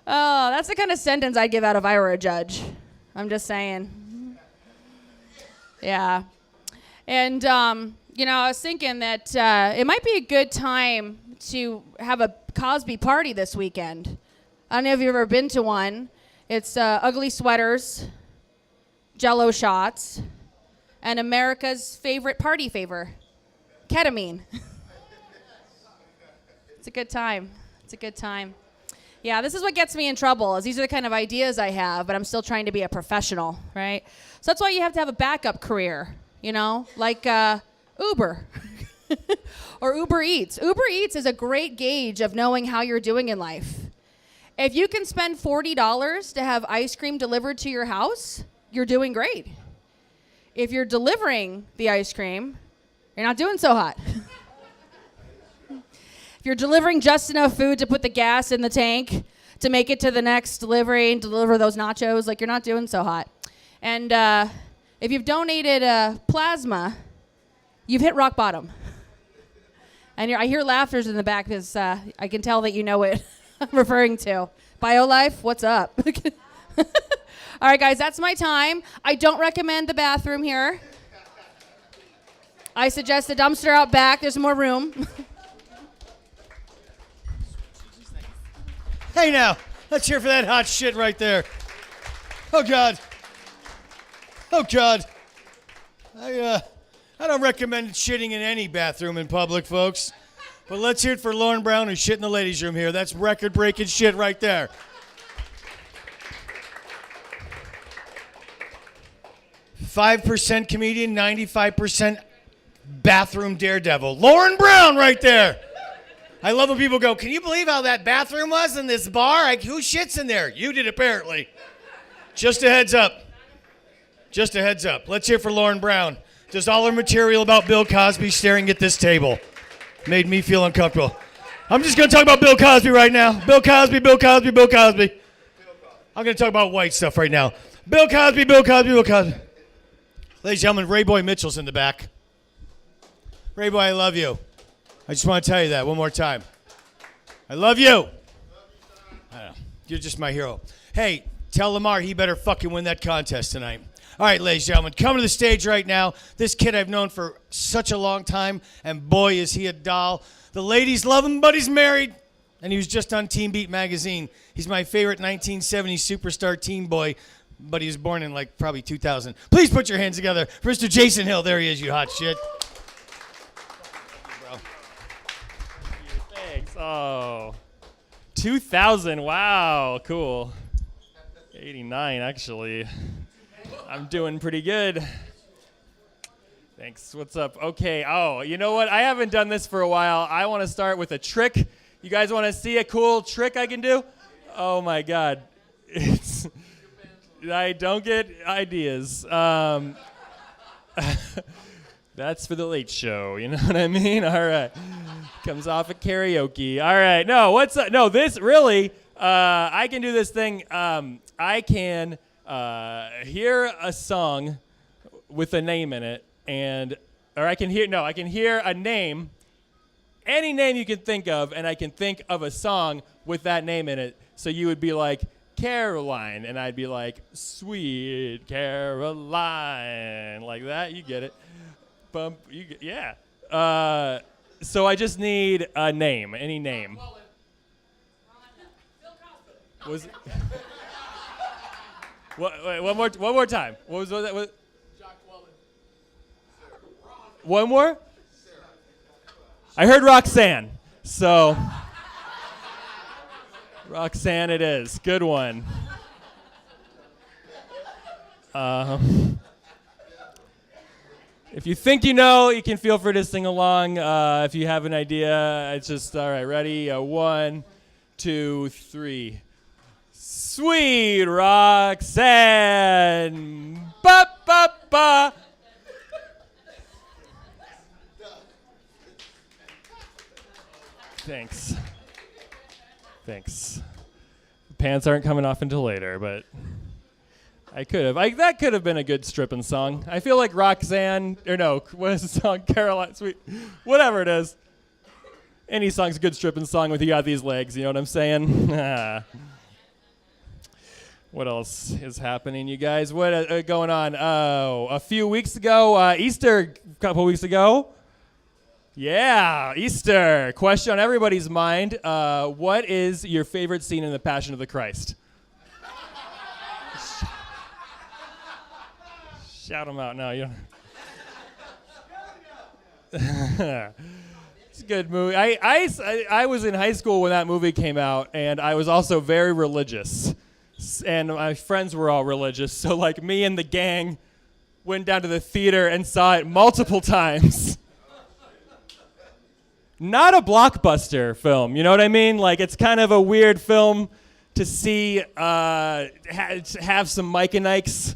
Oh, that's the kind of sentence I'd give out if I were a judge. I'm just saying. Yeah. And, I was thinking that it might be a good time to have a Cosby party this weekend. I don't know if you've ever been to one. It's ugly sweaters, Jell-O shots, and America's favorite party favor, ketamine. It's a good time. It's a good time. Yeah, this is what gets me in trouble, is these are the kind of ideas I have, but I'm still trying to be a professional, right? So that's why you have to have a backup career, like Uber or Uber Eats. Uber Eats is a great gauge of knowing how you're doing in life. If you can spend $40 to have ice cream delivered to your house, you're doing great. If you're delivering the ice cream, you're not doing so hot. If you're delivering just enough food to put the gas in the tank to make it to the next delivery and deliver those nachos, like, you're not doing so hot. And if you've donated plasma, you've hit rock bottom. And I hear laughters in the back because I can tell that you know what I'm referring to. BioLife, what's up? All right, guys, that's my time. I don't recommend the bathroom here. I suggest the dumpster out back. There's more room.
Hey now, let's hear for that hot shit right there. Oh God. Oh God. I don't recommend shitting in any bathroom in public, folks. But let's hear it for Lauren Brown, who's shit in the ladies' room here. That's record-breaking shit right there. 5% comedian, 95% bathroom daredevil. Lauren Brown right there. I love when people go, "Can you believe how that bathroom was in this bar? Who shits in there?" You did, apparently. Just a heads up. Just a heads up. Let's hear for Lauren Brown. Just all her material about Bill Cosby staring at this table made me feel uncomfortable. I'm just going to talk about Bill Cosby right now. Bill Cosby, Bill Cosby, Bill Cosby. I'm going to talk about white stuff right now. Bill Cosby, Bill Cosby, Bill Cosby. Ladies and gentlemen, Rayboi Mitchell's in the back. Rayboi, I love you. I just want to tell you that one more time. I love you. I know. You're just my hero. Hey, tell Lamar he better fucking win that contest tonight. All right, ladies and gentlemen, come to the stage right now. This kid I've known for such a long time, and boy, is he a doll. The ladies love him, but he's married, and he was just on Teen Beat magazine. He's my favorite 1970s superstar teen boy, but he was born in like probably 2000. Please put your hands together for Mr. Jason Hill. There he is, you hot shit.
Thanks. Oh, 2000. Wow, cool. 89, actually. I'm doing pretty good. Thanks. What's up? Okay. Oh, you know what? I haven't done this for a while. I want to start with a trick. You guys want to see a cool trick I can do? Oh my God. I don't get ideas. That's for the late show. You know what I mean? All right. Comes off at karaoke. All right. No, what's up? No, this really, I can do this thing. I can hear a song with a name in it, I can hear a name, any name you can think of, and I can think of a song with that name in it. So you would be like, Caroline, and I'd be like, Sweet Caroline, like that. You get it. Bump. Yeah. So I just need a name, any name. Was it? Wait, one more time. What was that? One more? I heard Roxanne. So Roxanne it is. Good one. If you think you know, you can feel free to sing along. If you have an idea, it's just, all right, ready? 1, 2, 3. Sweet Roxanne. Ba ba ba. Thanks. Pants aren't coming off until later, but I could have. That could have been a good stripping song. I feel like Roxanne, or no, what is the song? Caroline, Sweet, whatever it is. Any song's a good stripping song with You Got These Legs, you know what I'm saying? What else is happening, you guys? What going on? Oh, a few weeks ago, Easter, a couple weeks ago. Yeah, Easter. Question on everybody's mind. What is your favorite scene in The Passion of the Christ? Shout them out. No, you don't. It's a good movie. I was in high school when that movie came out, and I was also very religious. And my friends were all religious, so like me and the gang went down to the theater and saw it multiple times. Not a blockbuster film, you know what I mean? Like, it's kind of a weird film to see, have some Mike and Ikes.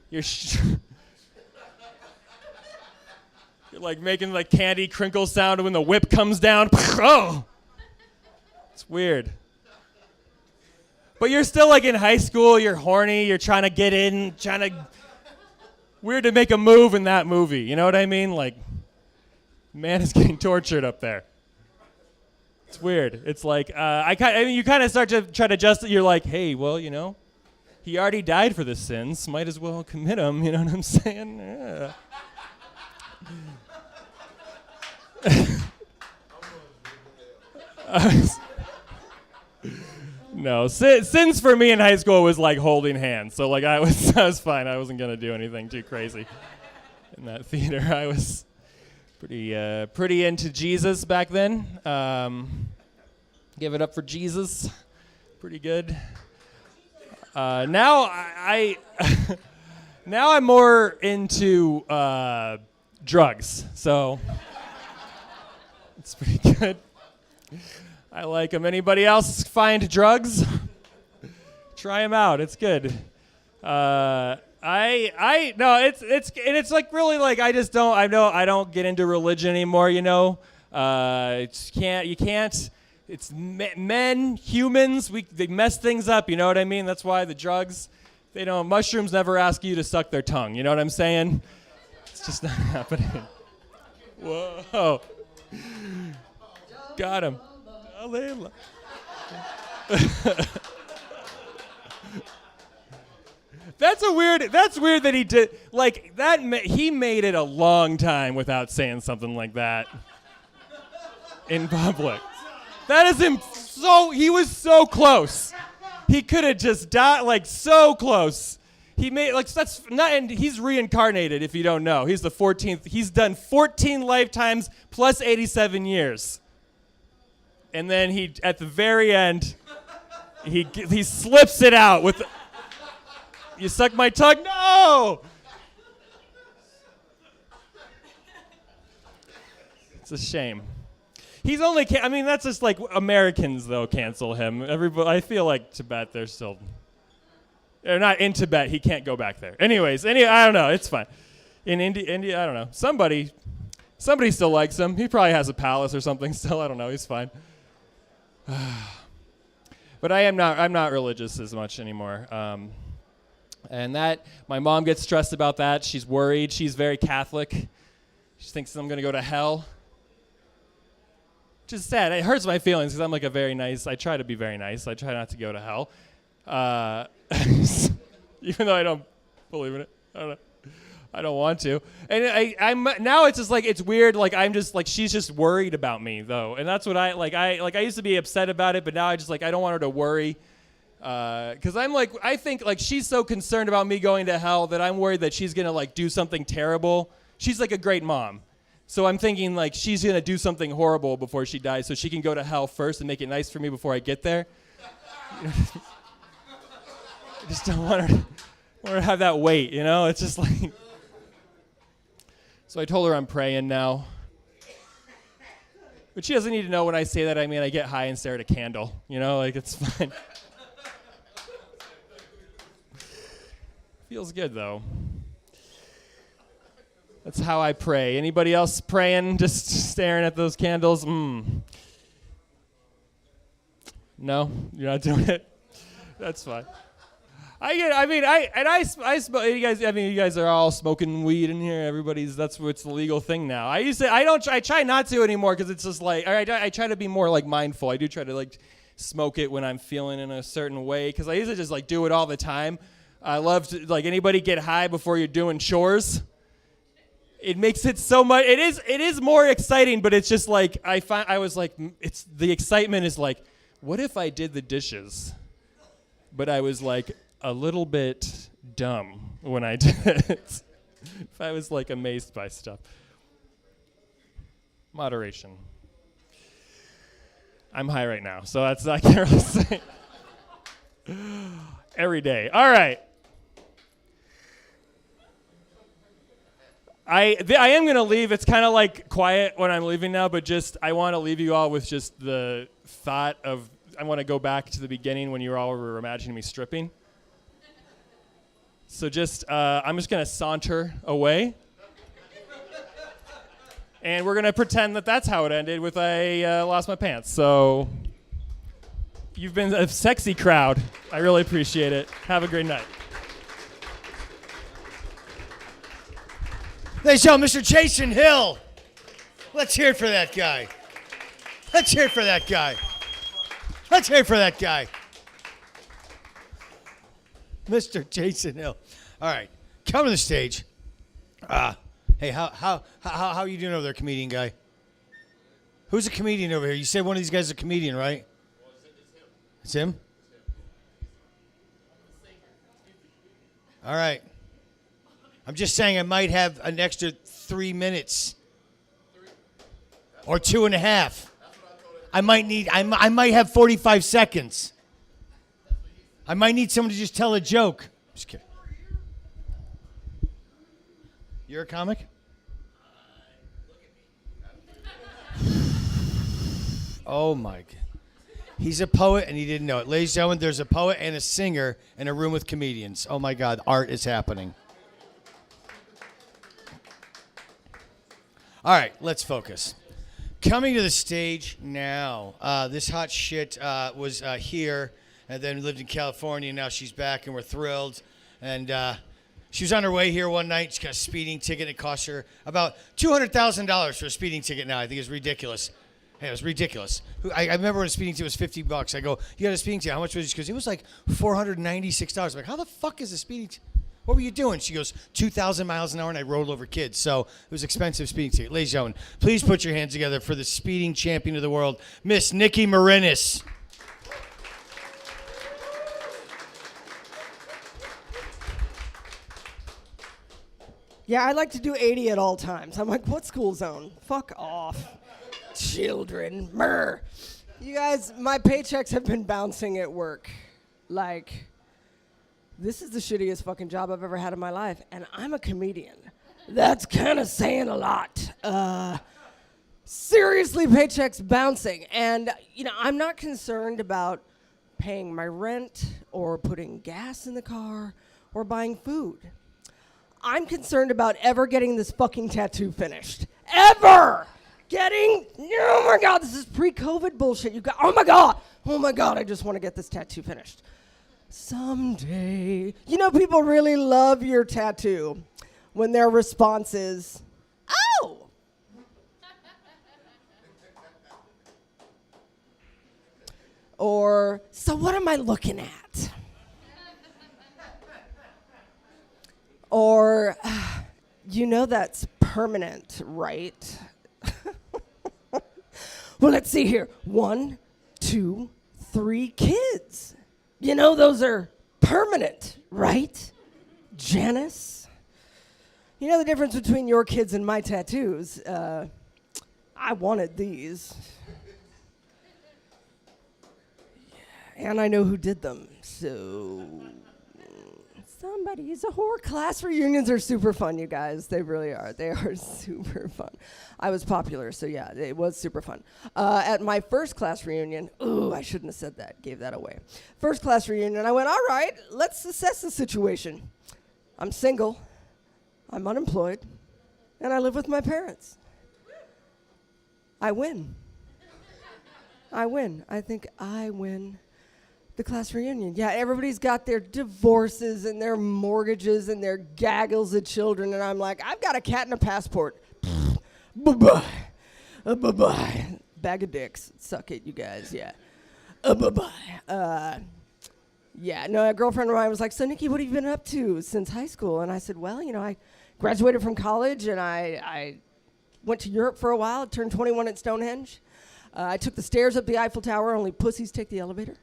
You're like making like candy crinkle sound when the whip comes down. Oh! It's weird. But you're still like in high school, you're horny, you're trying to get in, weird to make a move in that movie, you know what I mean? Like, man is getting tortured up there. It's weird. It's like, you kind of start to try to adjust it. You're like, hey, well, you know, he already died for the sins. Might as well commit them. You know what I'm saying? Yeah. No, sins for me in high school was like holding hands. So like I was fine. I wasn't gonna do anything too crazy in that theater. I was pretty into Jesus back then. Give it up for Jesus. Pretty good. Now now I'm more into drugs. So it's pretty good. I like them. Anybody else find drugs? Try them out. It's good. No, it's like really like I don't get into religion anymore. You know, you can't. It's men, humans. They mess things up. You know what I mean? That's why the drugs. Mushrooms never ask you to suck their tongue. You know what I'm saying? It's just not happening. Whoa. Got him. That's weird that he did like that. He made it a long time without saying something like that in public. That is him. He was so close. He could have just died, like so close. He made like that's not, and he's reincarnated. If you don't know, he's the 14th. He's done 14 lifetimes plus 87 years. And then he, at the very end, he slips it out with, you suck my tongue? No! It's a shame. He's only, that's just like Americans, though, cancel him. Everybody, I feel like Tibet, they're not in Tibet. He can't go back there. Anyways, I don't know. It's fine. In India, I don't know. Somebody still likes him. He probably has a palace or something still. I don't know. He's fine. But I'm not religious as much anymore. And that, my mom gets stressed about that. She's worried. She's very Catholic. She thinks I'm going to go to hell. Which is sad. It hurts my feelings because I'm like I try to be very nice. I try not to go to hell. Even though I don't believe in it. I don't know. I don't want to. And I'm now it's just like it's weird. Like I'm just like she's just worried about me though, and that's what I used to be upset about it, but now I don't want her to worry, because I think like she's so concerned about me going to hell that I'm worried that she's gonna like do something terrible. She's like a great mom, so I'm thinking like she's gonna do something horrible before she dies, so she can go to hell first and make it nice for me before I get there. I just don't want her to have that weight, you know. It's just like. So I told her I'm praying now. But she doesn't need to know when I say that. I mean, I get high and stare at a candle. You know, like it's fine. Feels good, though. That's how I pray. Anybody else praying, just staring at those candles? No? You're not doing it? That's fine. You guys are all smoking weed in here. That's what's the legal thing now. I try not to anymore because it's just like, I try to be more like mindful. I do try to like smoke it when I'm feeling in a certain way because I used to just like do it all the time. I love to, like, anybody get high before you're doing chores? It makes it so much, it is more exciting, but it's just like, the excitement is like, what if I did the dishes? But I was like a little bit dumb when I did it. If I was like amazed by stuff. Moderation. I'm high right now, so I can't really say. Every day. All right. I am going to leave. It's kind of like quiet when I'm leaving now, but just I want to leave you all with just the thought of I want to go back to the beginning when you all were imagining me stripping. So I'm just going to saunter away. And we're going to pretend that that's how it ended with I lost my pants. So you've been a sexy crowd. I really appreciate it. Have a great night.
Ladies and gentlemen, Mr. Jason Hill. Let's hear it for that guy. Let's hear it for that guy. Let's hear it for that guy. Mr. Jason Hill. All right, come to the stage. Hey, how are you doing over there, comedian guy? Who's a comedian over here? You said one of these guys is a comedian, right? It's him? All right. I'm just saying I might have an extra 3 minutes. Or 2.5. I might have 45 seconds. I might need someone to just tell a joke. Just kidding. You're a comic? Oh my God. He's a poet and he didn't know it. Ladies and gentlemen, there's a poet and a singer in a room with comedians. Oh my God, art is happening. All right, let's focus. Coming to the stage now, this hot shit was here and then lived in California, and now she's back, and we're thrilled. And she was on her way here one night. She got a speeding ticket. It cost her about $200,000 for a speeding ticket now. I think it's ridiculous. Hey, it was ridiculous. I remember when a speeding ticket was $50. I go, you got a speeding ticket? How much was it? She goes, it was like $496. I'm like, how the fuck is a speeding ticket? What were you doing? She goes, 2,000 miles an hour, and I rolled over kids. So it was expensive speeding ticket. Ladies and gentlemen, please put your hands together for the speeding champion of the world, Miss Niki Marinis.
Yeah, I like to do 80 at all times. I'm like, what school zone? Fuck off. Children. Murr. You guys, my paychecks have been bouncing at work. Like, this is the shittiest fucking job I've ever had in my life, and I'm a comedian. That's kind of saying a lot. Seriously, paychecks bouncing. And, I'm not concerned about paying my rent or putting gas in the car or buying food. I'm concerned about ever getting this fucking tattoo finished. Ever! Oh my God, this is pre-COVID bullshit. Oh my God, I just want to get this tattoo finished. Someday. People really love your tattoo when their response is, oh! Or, so what am I looking at? Or, that's permanent, right? Well, let's see here. 1, 2, 3 kids. Those are permanent, right? Janice? The difference between your kids and my tattoos? I wanted these. And I know who did them, so... Somebody's a whore. Class reunions are super fun, you guys. They really are. They are super fun. I was popular, so yeah, it was super fun. At my first class reunion, I shouldn't have said that. Gave that away. First class reunion, I went, all right, let's assess the situation. I'm single, I'm unemployed, and I live with my parents. I win. I think I win the class reunion. Yeah, everybody's got their divorces and their mortgages and their gaggles of children, and I'm like, I've got a cat and a passport. Bye-bye. Bye-bye. Bag of dicks. Suck it, you guys. Yeah. Bye-bye. Yeah, no, a girlfriend of mine was like, so Niki, what have you been up to since high school? And I said, well, I graduated from college, and I went to Europe for a while, turned 21 at Stonehenge. I took the stairs up the Eiffel Tower. Only pussies take the elevator.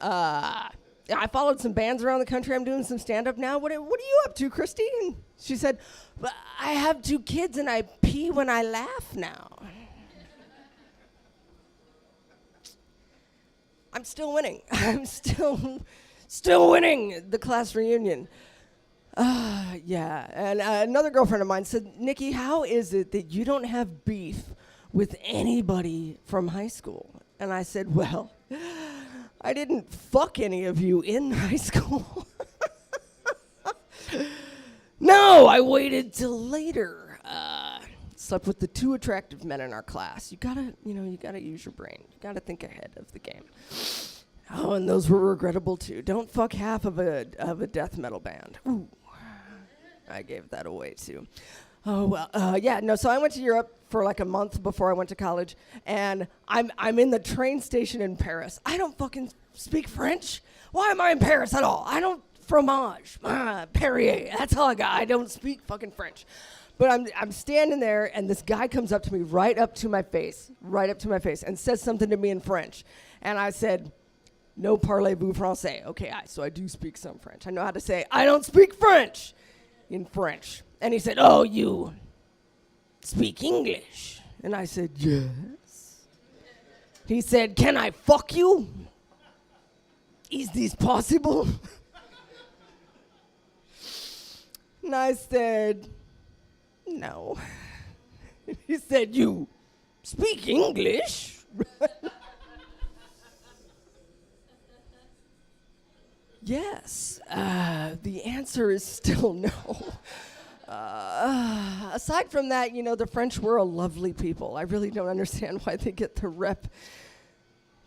I followed some bands around the country. I'm doing some stand-up now. What are you up to, Christy? And she said, well, I have 2 kids, and I pee when I laugh now. I'm still winning. I'm still winning the class reunion. Yeah. And another girlfriend of mine said, Niki, how is it that you don't have beef with anybody from high school? And I said, well, I didn't fuck any of you in high school. No, I waited till later. Slept with the 2 attractive men in our class. You gotta use your brain. You gotta think ahead of the game. Oh, and those were regrettable too. Don't fuck half of a death metal band. Ooh, I gave that away too. Oh well, yeah. No, so I went to Europe for like a month before I went to college, and I'm in the train station in Paris. I don't fucking speak French. Why am I in Paris at all? I don't fromage, Perrier. That's all I got. I don't speak fucking French. But I'm standing there, and this guy comes up to me, right up to my face, and says something to me in French. And I said, no parlez-vous français. Okay, so I do speak some French. I know how to say, I don't speak French, in French. And he said, oh, you speak English? And I said, yes. He said, can I fuck you? Is this possible? And I said, no. He said, you speak English? Yes. The answer is still no. Aside from that, the French were a lovely people. I really don't understand why they get the rep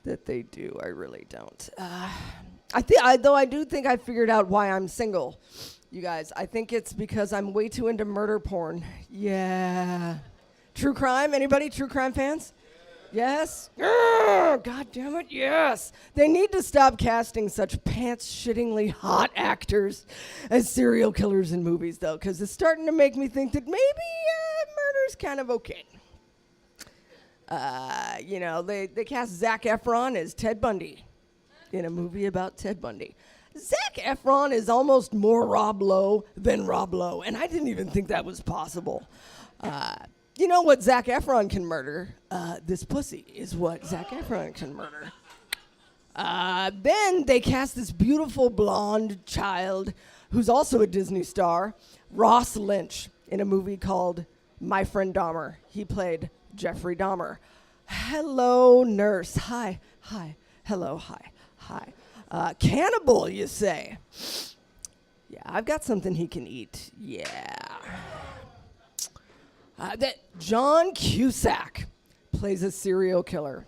that they do. I really don't. Though I do think I figured out why I'm single. You guys, I think it's because I'm way too into murder porn. Yeah. True crime? Anybody true crime fans? Yes? God damn it, yes. They need to stop casting such pants-shittingly hot actors as serial killers in movies, though, because it's starting to make me think that maybe murder's kind of okay. They cast Zac Efron as Ted Bundy in a movie about Ted Bundy. Zac Efron is almost more Rob Lowe than Rob Lowe, and I didn't even think that was possible. You know what Zac Efron can murder? This pussy is what Zac Efron can murder. Then they cast this beautiful blonde child who's also a Disney star, Ross Lynch, in a movie called My Friend Dahmer. He played Jeffrey Dahmer. Hello, nurse. Hi. Hello, hi. Cannibal, you say? Yeah, I've got something he can eat. Yeah. That John Cusack plays a serial killer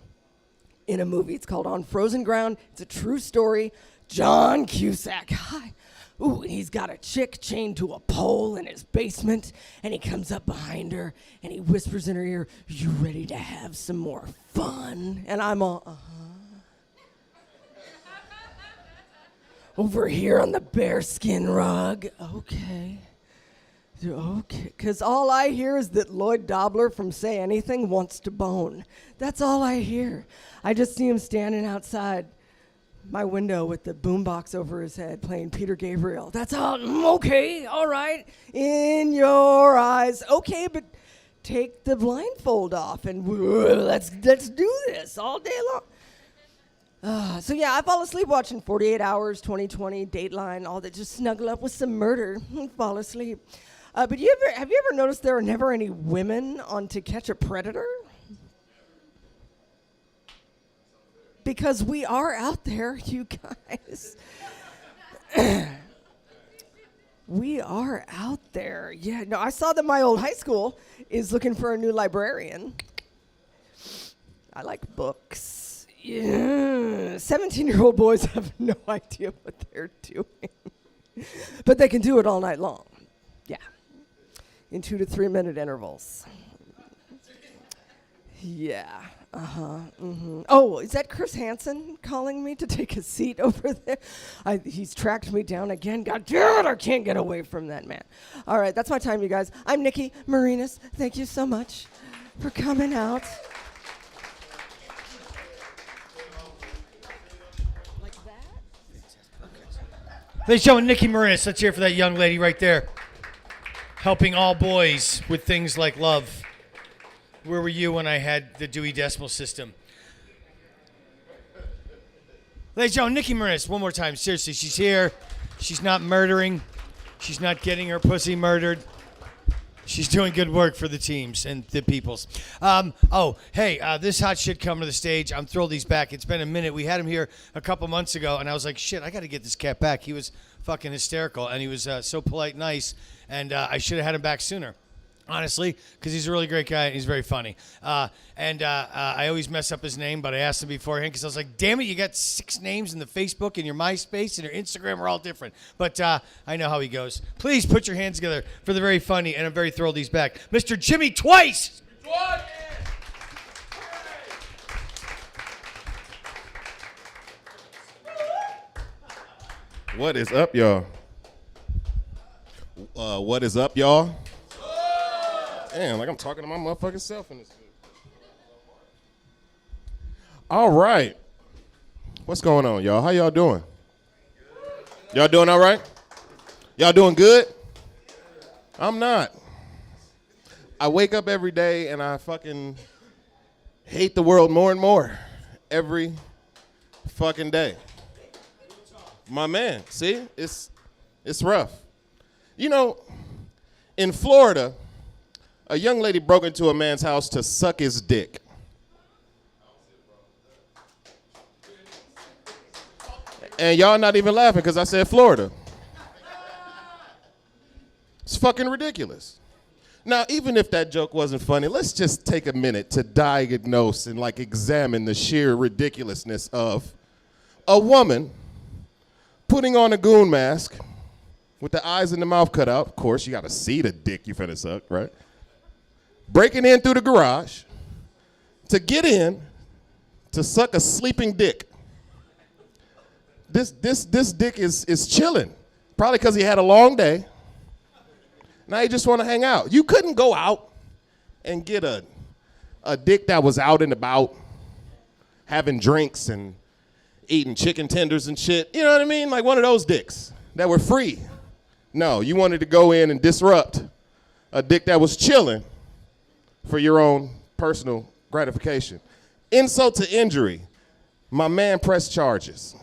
in a movie. It's called On Frozen Ground. It's a true story. John Cusack. Hi. Ooh, and he's got a chick chained to a pole in his basement, and he comes up behind her, and he whispers in her ear, you ready to have some more fun? And I'm all, over here on the bearskin rug. Okay, because all I hear is that Lloyd Dobler from Say Anything wants to bone. That's all I hear. I just see him standing outside my window with the boombox over his head playing Peter Gabriel. That's all. Okay, all right. In your eyes. Okay, but take the blindfold off and let's do this all day long. So yeah, I fall asleep watching 48 Hours, 2020, Dateline, all that. Just snuggle up with some murder and fall asleep. But have you ever noticed there are never any women on To Catch a Predator? Because we are out there, you guys. We are out there. Yeah, no, I saw that my old high school is looking for a new librarian. I like books. Yeah. 17-year-old boys have no idea what they're doing. But they can do it all night long. Yeah. In 2 to 3 minute intervals. Yeah. Oh, is that Chris Hansen calling me to take a seat over there? He's tracked me down again. God damn it, I can't get away from that man. All right, that's my time, you guys. I'm Niki Marinis. Thank you so much for coming out. Like that?
Ladies and gentlemen, Niki Marinis. Let's hear it for that young lady right there. Helping all boys with things like love. Where were you when I had the Dewey Decimal System? Ladies and gentlemen, Niki Marinis, one more time. Seriously, she's here. She's not murdering. She's not getting her pussy murdered. She's doing good work for the teams and the peoples. This hot shit coming to the stage. I'm thrilled he's back. It's been a minute. We had him here a couple months ago, and I was like, shit, I got to get this cat back. He was fucking hysterical, and he was so polite, nice, and I should have had him back sooner. Honestly, because he's a really great guy and he's very funny. I always mess up his name, but I asked him beforehand because I was like, damn it, you got 6 names in the Facebook and your MySpace and your Instagram are all different. But I know how he goes. Please put your hands together for the very funny, and I'm very thrilled he's back, Mr. Jimmy Twice.
What is up, y'all? What is up, y'all? Damn, like I'm talking to my motherfucking self in this shit. All right. What's going on, y'all? How y'all doing? Y'all doing all right? Y'all doing good? I'm not. I wake up every day and I fucking hate the world more and more. Every fucking day. My man, see? It's rough. You know, in Florida, a young lady broke into a man's house to suck his dick. And y'all not even laughing because I said Florida. It's fucking ridiculous. Now, even if that joke wasn't funny, let's just take a minute to diagnose and examine the sheer ridiculousness of a woman putting on a goon mask with the eyes and the mouth cut out. Of course, you got to see the dick you finna suck, right? Breaking in through the garage to get in to suck a sleeping dick. This dick is chilling. Probably because he had a long day. Now you just want to hang out. You couldn't go out and get a dick that was out and about, having drinks and eating chicken tenders and shit. You know what I mean? Like one of those dicks that were free. No, you wanted to go in and disrupt a dick that was chilling for your own personal gratification. Insult to injury, my man pressed charges.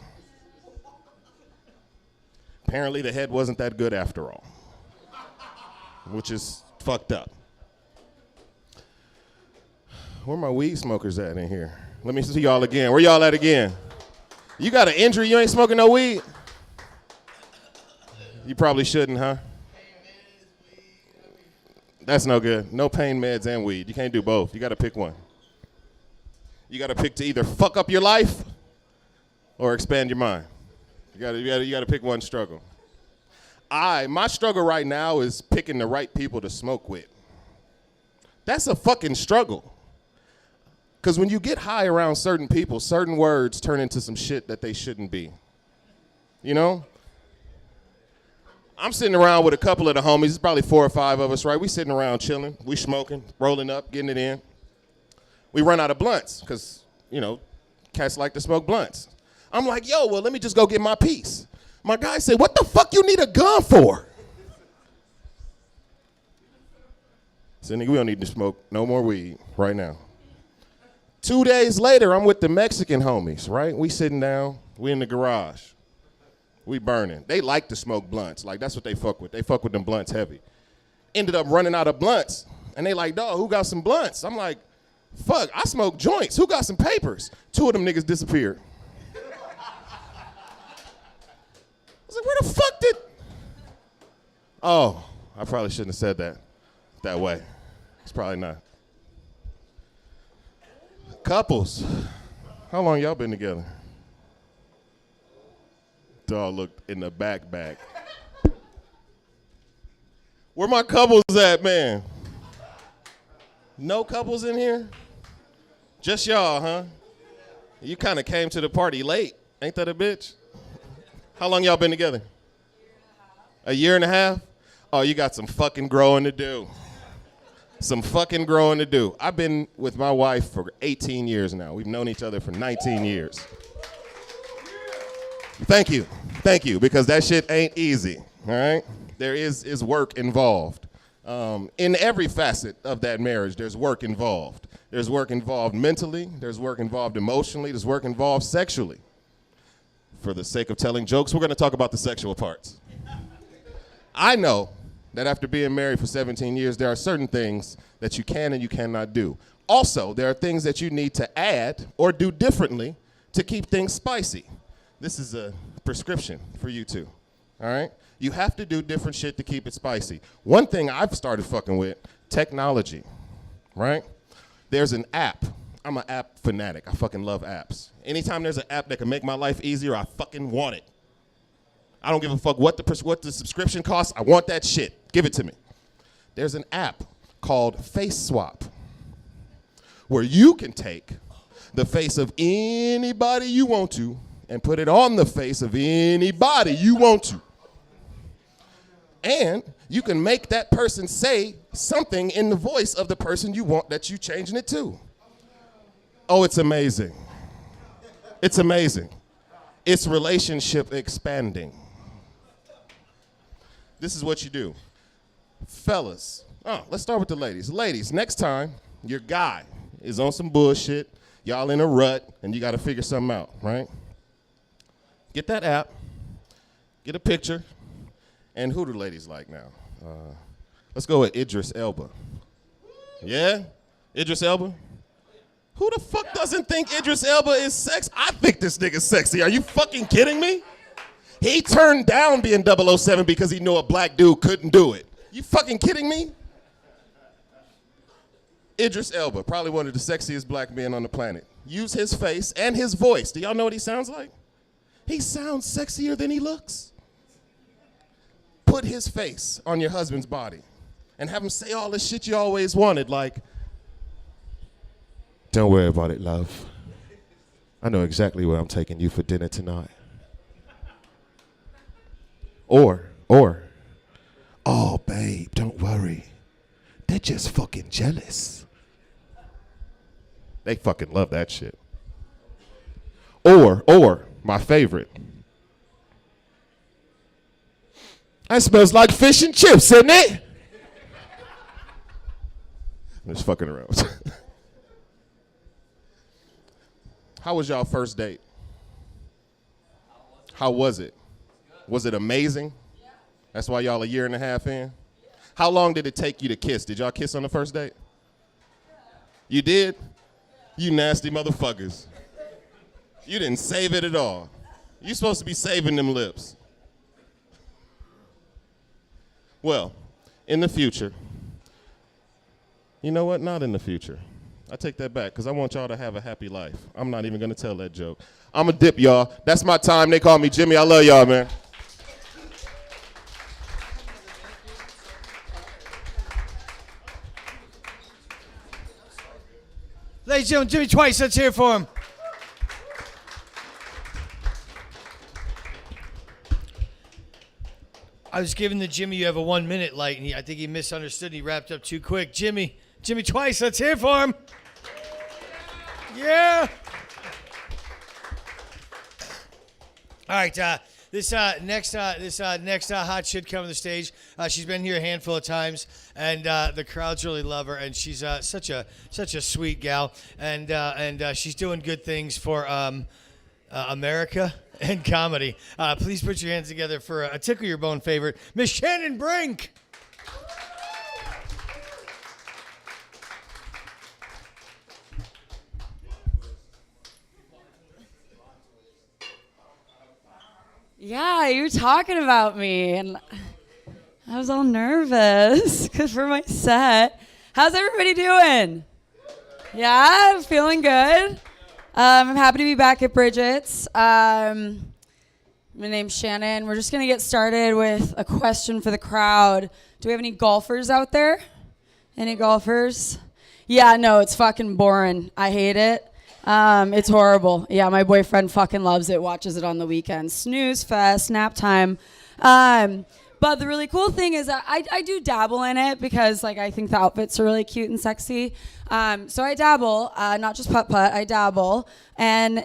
Apparently the head wasn't that good after all, which is fucked up. Where my weed smokers at in here? Let me see y'all again. Where y'all at again? You got an injury, you ain't smoking no weed? You probably shouldn't, huh? That's no good. No pain meds and weed. You can't do both. You got to pick one. You got to pick to either fuck up your life or expand your mind. You got to pick one struggle. My struggle right now is picking the right people to smoke with. That's a fucking struggle. Because when you get high around certain people, certain words turn into some shit that they shouldn't be. You know? I'm sitting around with a couple of the homies. It's probably 4 or 5 of us, right? We sitting around chilling. We smoking, rolling up, getting it in. We run out of blunts because, cats like to smoke blunts. I'm like, yo, well, let me just go get my piece. My guy said, what the fuck you need a gun for? I said, nigga, we don't need to smoke no more weed right now. 2 days later, I'm with the Mexican homies, right? We sitting down. We in the garage. We burning. They like to smoke blunts. Like, that's what they fuck with. They fuck with them blunts heavy. Ended up running out of blunts. And they like, dog, who got some blunts? I'm like, fuck, I smoke joints. Who got some papers? 2 of them niggas disappeared. I was like, where the fuck did... Oh, I probably shouldn't have said that way. It's probably not. Couples, how long y'all been together? Dog looked in the back. Where my couples at, man? No couples in here? Just y'all, huh? You kind of came to the party late. Ain't that a bitch? How long y'all been together? A year and a half? Oh, you got some fucking growing to do. Some fucking growing to do. I've been with my wife for 18 years now. We've known each other for 19 years. Thank you, because that shit ain't easy, all right? There is work involved. In every facet of that marriage, there's work involved. There's work involved mentally, there's work involved emotionally, there's work involved sexually. For the sake of telling jokes, we're gonna talk about the sexual parts. I know that after being married for 17 years, there are certain things that you can and you cannot do. Also, there are things that you need to add or do differently to keep things spicy. This is a prescription for you two, all right? You have to do different shit to keep it spicy. One thing I've started fucking with, technology, right? There's an app. I'm an app fanatic. I fucking love apps. Anytime there's an app that can make my life easier, I fucking want it. I don't give a fuck what the subscription costs. I want that shit. Give it to me. There's an app called Face Swap where you can take the face of anybody you want to and put it on the face of anybody you want to. And you can make that person say something in the voice of the person you want that you changing it to. Oh, it's amazing. It's amazing. It's relationship expanding. This is what you do. Fellas, let's start with the ladies. Ladies, next time your guy is on some bullshit, y'all in a rut, and you got to figure something out, right? Get that app, get a picture, and who do ladies like now? Let's go with Idris Elba. Yeah? Idris Elba? Who the fuck doesn't think Idris Elba is sexy? I think this nigga's sexy. Are you fucking kidding me? He turned down being 007 because he knew a black dude couldn't do it. You fucking kidding me? Idris Elba, probably one of the sexiest black men on the planet. Use his face and his voice. Do y'all know what he sounds like? He sounds sexier than he looks. Put his face on your husband's body and have him say all the shit you always wanted, like, "Don't worry about it, love. I know exactly where I'm taking you for dinner tonight." Or, "Oh, babe, don't worry. They're just fucking jealous." They fucking love that shit. Or, my favorite. "That smells like fish and chips, isn't it?" I'm just fucking around. How was y'all first date? How was it? Was it amazing? That's why y'all a year and a half in? How long did it take you to kiss? Did y'all kiss on the first date? You did? You nasty motherfuckers. You didn't save it at all. You supposed to be saving them lips. Well, in the future, you know what? Not in the future. I take that back because I want y'all to have a happy life. I'm not even going to tell that joke. I'm a dip, y'all. That's my time. They call me Jimmy. I love y'all, man.
Ladies and gentlemen, Jimmy Twice, let's hear it for him. I was giving the Jimmy you have a 1 minute light, and I think he misunderstood and he wrapped up too quick. Jimmy Twice, let's hear it for him. Yeah. All right, this next hot shit coming to the stage. She's been here a handful of times, and the crowds really love her. And she's such a sweet gal, and she's doing good things for America and comedy. Please put your hands together for a Tickle Your Bone favorite, Miss Shannon Brink.
Yeah, you're talking about me, and I was all nervous because for my set. How's everybody doing? Yeah, feeling good. I'm happy to be back at Brigett's. My name's Shannon. We're just going to get started with a question for the crowd. Do we have any golfers out there? Any golfers? Yeah, no, it's fucking boring. I hate it. It's horrible. Yeah, my boyfriend fucking loves it, watches it on the weekends. Snooze fest, nap time. But the really cool thing is that I do dabble in it because like I think the outfits are really cute and sexy. So I dabble, not just putt-putt, I dabble. And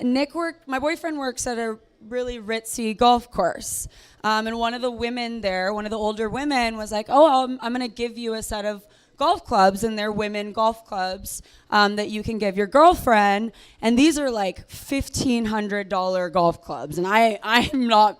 my boyfriend works at a really ritzy golf course. And one of the women there, one of the older women was like, oh, I'm gonna give you a set of golf clubs, and they're women golf clubs that you can give your girlfriend, and these are like $1,500 golf clubs, and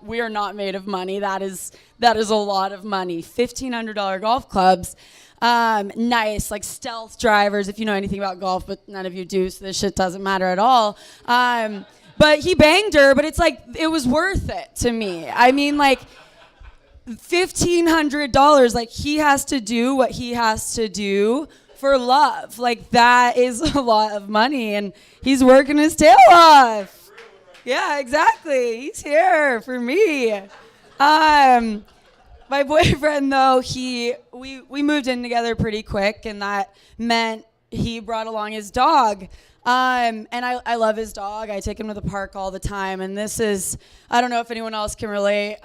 we are not made of money. That is a lot of money. $1,500 golf clubs, nice, like stealth drivers, if you know anything about golf, but none of you do, so this shit doesn't matter at all. But he banged her, but it's like, it was worth it to me. I mean, like, $1,500, like he has to do what he has to do for love. Like that is a lot of money, and he's working his tail off. Yeah, exactly. He's here for me. My boyfriend though, we moved in together pretty quick, and that meant he brought along his dog. And I love his dog. I take him to the park all the time, and this is, I don't know if anyone else can relate.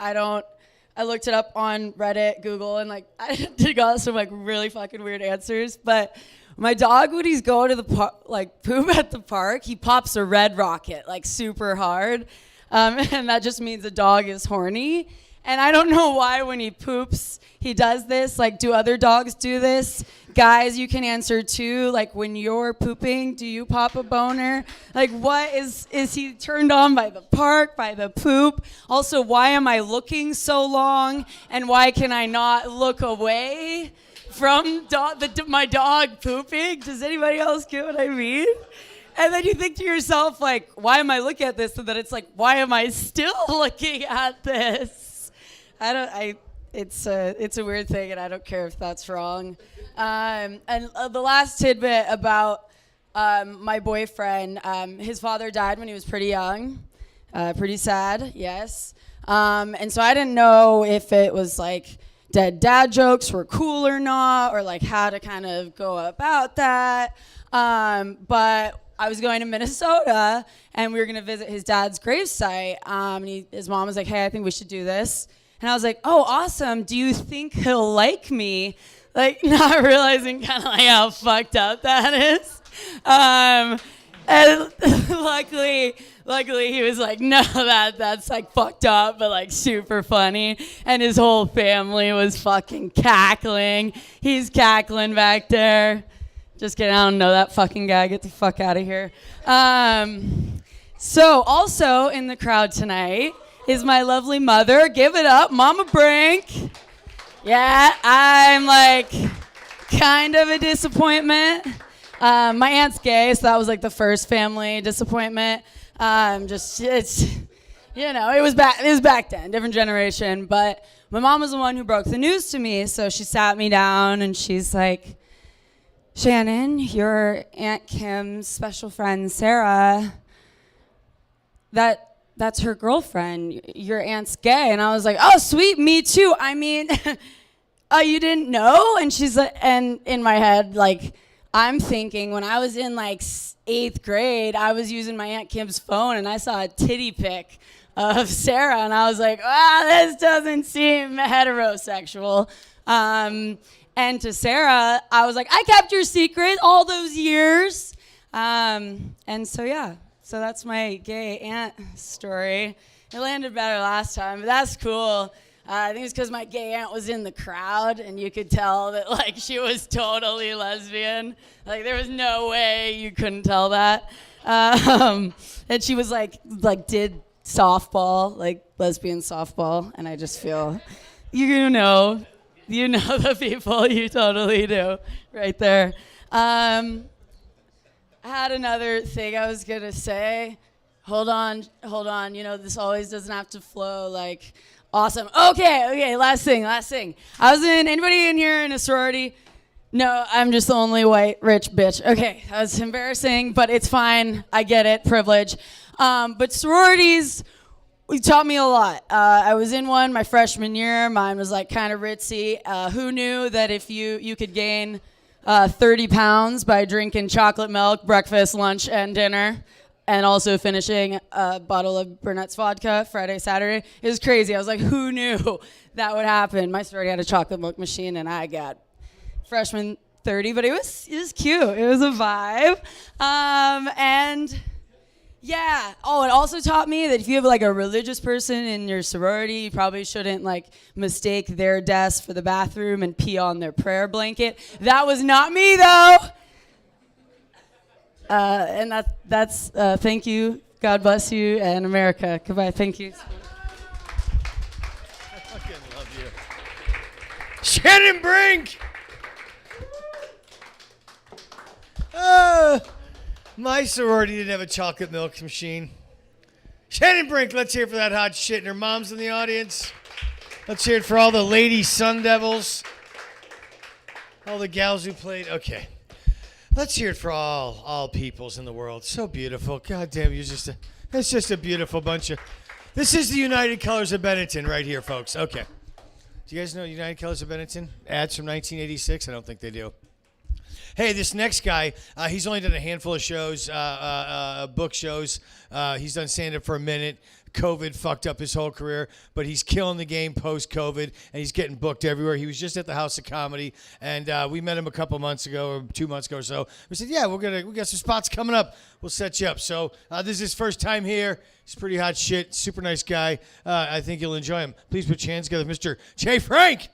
I looked it up on Reddit, Google, and like I got some like really fucking weird answers. But my dog, when he's going to the poop at the park, he pops a red rocket like super hard, and that just means the dog is horny. And I don't know why when he poops he does this. Like, do other dogs do this? Guys, you can answer too. Like, when you're pooping, do you pop a boner? Like, what is he turned on by the park, by the poop? Also, why am I looking so long? And why can I not look away from my dog pooping? Does anybody else get what I mean? And then you think to yourself, like, why am I looking at this? And then it's like, why am I still looking at this? It's a weird thing, and I don't care if that's wrong. And the last tidbit about my boyfriend, his father died when he was pretty young, pretty sad, yes. And so I didn't know if it was like dead dad jokes were cool or not, or like how to kind of go about that. But I was going to Minnesota, and we were going to visit his dad's gravesite. And his mom was like, hey, I think we should do this. And I was like, oh, awesome. Do you think he'll like me? Like, not realizing kind of like how fucked up that is. And luckily he was like, no, that's like fucked up, but like super funny. And his whole family was fucking cackling. He's cackling back there. Just kidding, I don't know that fucking guy. Get the fuck out of here. So also in the crowd tonight is my lovely mother. Give it up, Mama Brink. Yeah, I'm like kind of a disappointment. My aunt's gay, so that was like the first family disappointment. It was back then, different generation. But my mom was the one who broke the news to me, so she sat me down and she's like, Shannon, your Aunt Kim's special friend Sarah, that's her girlfriend. Your aunt's gay. And I was like, oh, sweet, me too. I mean, you didn't know? And she's like, and in my head, like, I'm thinking when I was in like 8th grade, I was using my Aunt Kim's phone and I saw a titty pic of Sarah. And I was like, this doesn't seem heterosexual. And to Sarah, I was like, I kept your secret all those years. And so, yeah. So that's my gay aunt story. It landed better last time, but that's cool. I think it's because my gay aunt was in the crowd, and you could tell that like she was totally lesbian. Like there was no way you couldn't tell that. And she was like did softball, like lesbian softball, and I just feel, you know the people, you totally do, right there. I had another thing I was gonna say. Hold on. You know, this always doesn't have to flow like Awesome. Okay. Last thing. I was in. Anybody in here in a sorority? No, I'm just the only white rich bitch. Okay, that was embarrassing, but it's fine. I get it. Privilege. But sororities taught me a lot. I was in one my freshman year. Mine was like kind of ritzy. Who knew that if you could gain 30 pounds by drinking chocolate milk, breakfast, lunch, and dinner, and also finishing a bottle of Burnett's vodka Friday, Saturday? It was crazy. I was like, who knew that would happen? My sorority had a chocolate milk machine, and I got freshman 30, but it was cute. It was a vibe. And yeah. Oh, it also taught me that if you have like a religious person in your sorority, you probably shouldn't like mistake their desk for the bathroom and pee on their prayer blanket. That was not me though. And that's thank you. God bless you and America. Goodbye. Thank you.
I fucking love you. Shannon Brink! My sorority didn't have a chocolate milk machine. Shannon Brink, let's hear it for that hot shit. And her mom's in the audience. Let's hear it for all the lady Sun Devils. All the gals who played. Okay. Let's hear it for all peoples in the world. So beautiful. God damn, it's just a beautiful bunch of... This is the United Colors of Benetton right here, folks. Okay. Do you guys know United Colors of Benetton? Ads from 1986? I don't think they do. Hey, this next guy, he's only done a handful of shows, book shows. He's done stand-up for a minute. COVID fucked up his whole career, but he's killing the game post-COVID, and he's getting booked everywhere. He was just at the House of Comedy, and we met him a couple months ago, or 2 months ago or so. We said, yeah, we got some spots coming up. We'll set you up. So this is his first time here. He's pretty hot shit, super nice guy. I think you'll enjoy him. Please put your hands together, Mr. Jay Frank.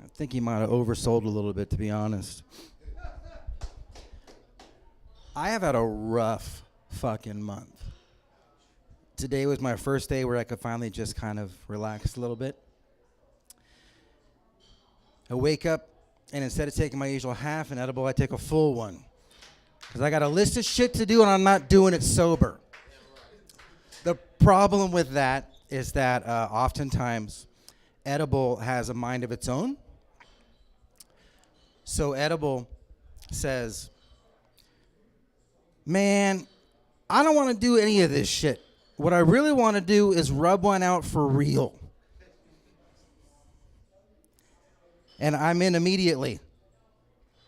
I think he might have oversold a little bit, to be honest. I have had a rough fucking month. Today was my first day where I could finally just kind of relax a little bit. I wake up, and instead of taking my usual half an edible, I take a full one. Because I got a list of shit to do, and I'm not doing it sober. The problem with that is that oftentimes edible has a mind of its own. So edible says, man, I don't want to do any of this shit. What I really want to do is rub one out for real. And I'm in immediately.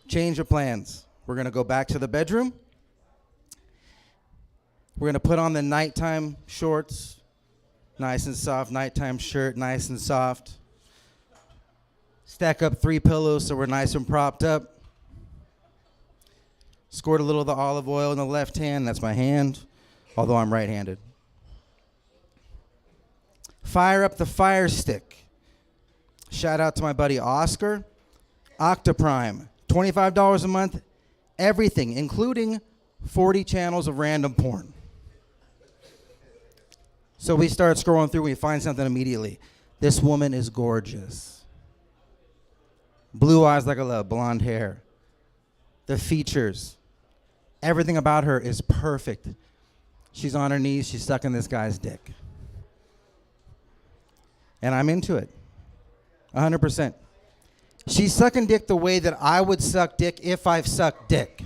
Change of plans. We're going to go back to the bedroom. We're going to put on the nighttime shorts, nice and soft, nighttime shirt, nice and soft. Stack up 3 pillows so we're nice and propped up. Squirt a little of the olive oil in the left hand. That's my hand, although I'm right-handed. Fire up the fire stick. Shout out to my buddy Oscar. Octoprime, $25 a month. Everything, including 40 channels of random porn. So we start scrolling through. We find something immediately. This woman is gorgeous. Blue eyes like I love, blonde hair. The features, everything about her is perfect. She's on her knees, she's sucking this guy's dick. And I'm into it, 100%. She's sucking dick the way that I would suck dick if I've sucked dick.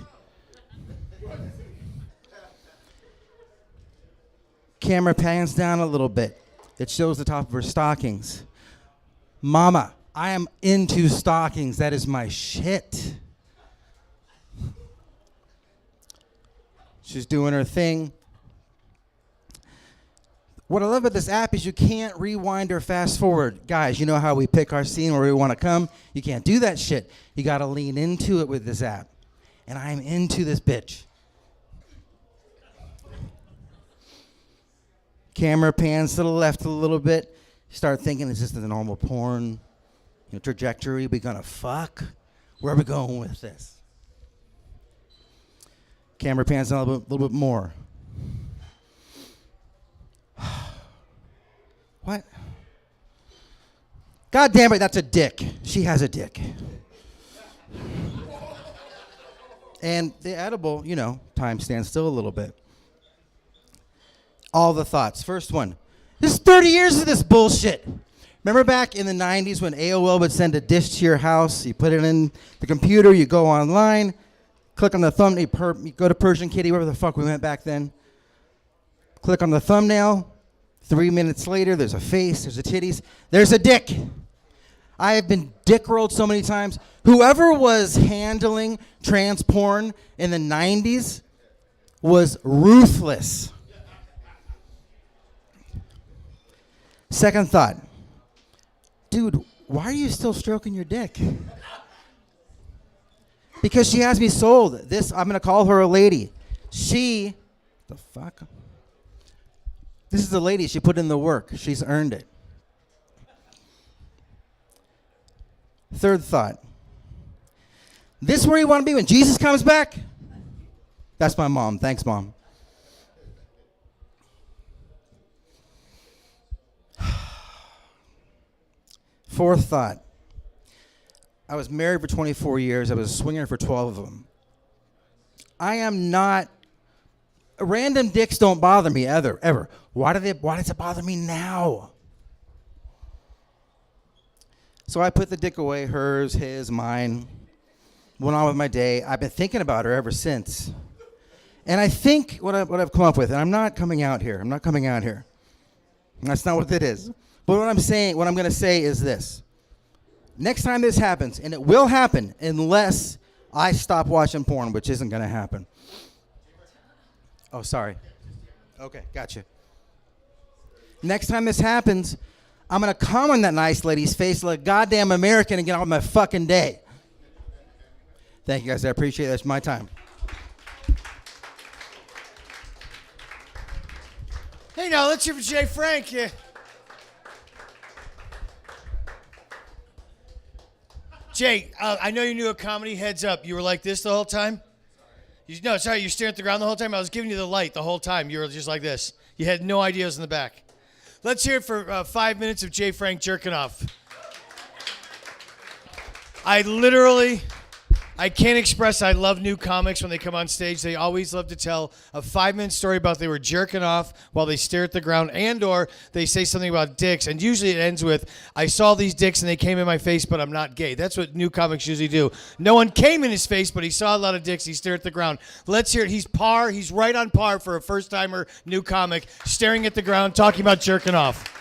Camera pans down a little bit. It shows the top of her stockings. Mama, I am into stockings. That is my shit. She's doing her thing. What I love about this app is you can't rewind or fast forward. Guys, you know how we pick our scene where we want to come? You can't do that shit. You got to lean into it with this app. And I'm into this bitch. Camera pans to the left a little bit. Start thinking, is this the normal porn trajectory? We gonna fuck? Where are we going with this? Camera pans down a little bit more. What? God damn it, that's a dick. She has a dick. And the edible, time stands still a little bit. All the thoughts. First one. This is 30 years of this bullshit. Remember back in the 90s when AOL would send a dish to your house? You put it in the computer, you go online, click on the thumbnail, you go to Persian Kitty, wherever the fuck we went back then. Click on the thumbnail. 3 minutes later, there's a face, there's a titties, there's a dick. I have been dick rolled so many times. Whoever was handling trans porn in the 90s was ruthless. Second thought. Dude, why are you still stroking your dick? Because she has me sold. I'm going to call her a lady. The fuck? This is a lady. She put in the work. She's earned it. Third thought. This where you want to be when Jesus comes back? That's my mom. Thanks, Mom. Fourth thought. I was married for 24 years. I was a swinger for 12 of them. I am not... Random dicks don't bother me ever. Why does it bother me now? So I put the dick away, hers, his, mine. Went on with my day. I've been thinking about her ever since. And I think what I've come up with, and I'm not coming out here. That's not what it is. But what I'm going to say is this. Next time this happens, and it will happen unless I stop watching porn, which isn't going to happen. Oh, sorry. Okay, gotcha. Next time this happens, I'm going to come on that nice lady's face like a goddamn American and get on with my fucking day. Thank you, guys. I appreciate it. That's my time.
Hey, now, let's hear for Jay Frank here. Jay, I know you're new at comedy. Heads up. You were like this the whole time? Sorry, you're staring at the ground the whole time? I was giving you the light the whole time. You were just like this. You had no idea it was in the back. Let's hear it for 5 minutes of Jay Frank jerking off. I can't express I love new comics when they come on stage. They always love to tell a 5-minute story about they were jerking off while they stare at the ground and or they say something about dicks. And usually it ends with, I saw these dicks and they came in my face, but I'm not gay. That's what new comics usually do. No one came in his face, but he saw a lot of dicks. He stared at the ground. Let's hear it. He's right on par for a first-timer new comic, staring at the ground, talking about jerking off.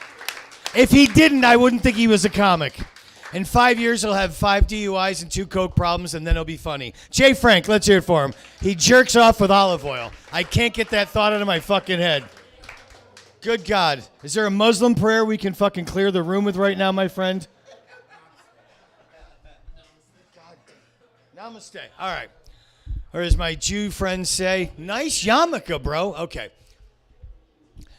If he didn't, I wouldn't think he was a comic. In 5 years, he'll have 5 DUIs and 2 coke problems, and then he'll be funny. Jay Frank, let's hear it for him. He jerks off with olive oil. I can't get that thought out of my fucking head. Good God. Is there a Muslim prayer we can fucking clear the room with right now, my friend? Namaste. All right. Or as my Jew friends say, nice yarmulke, bro. Okay.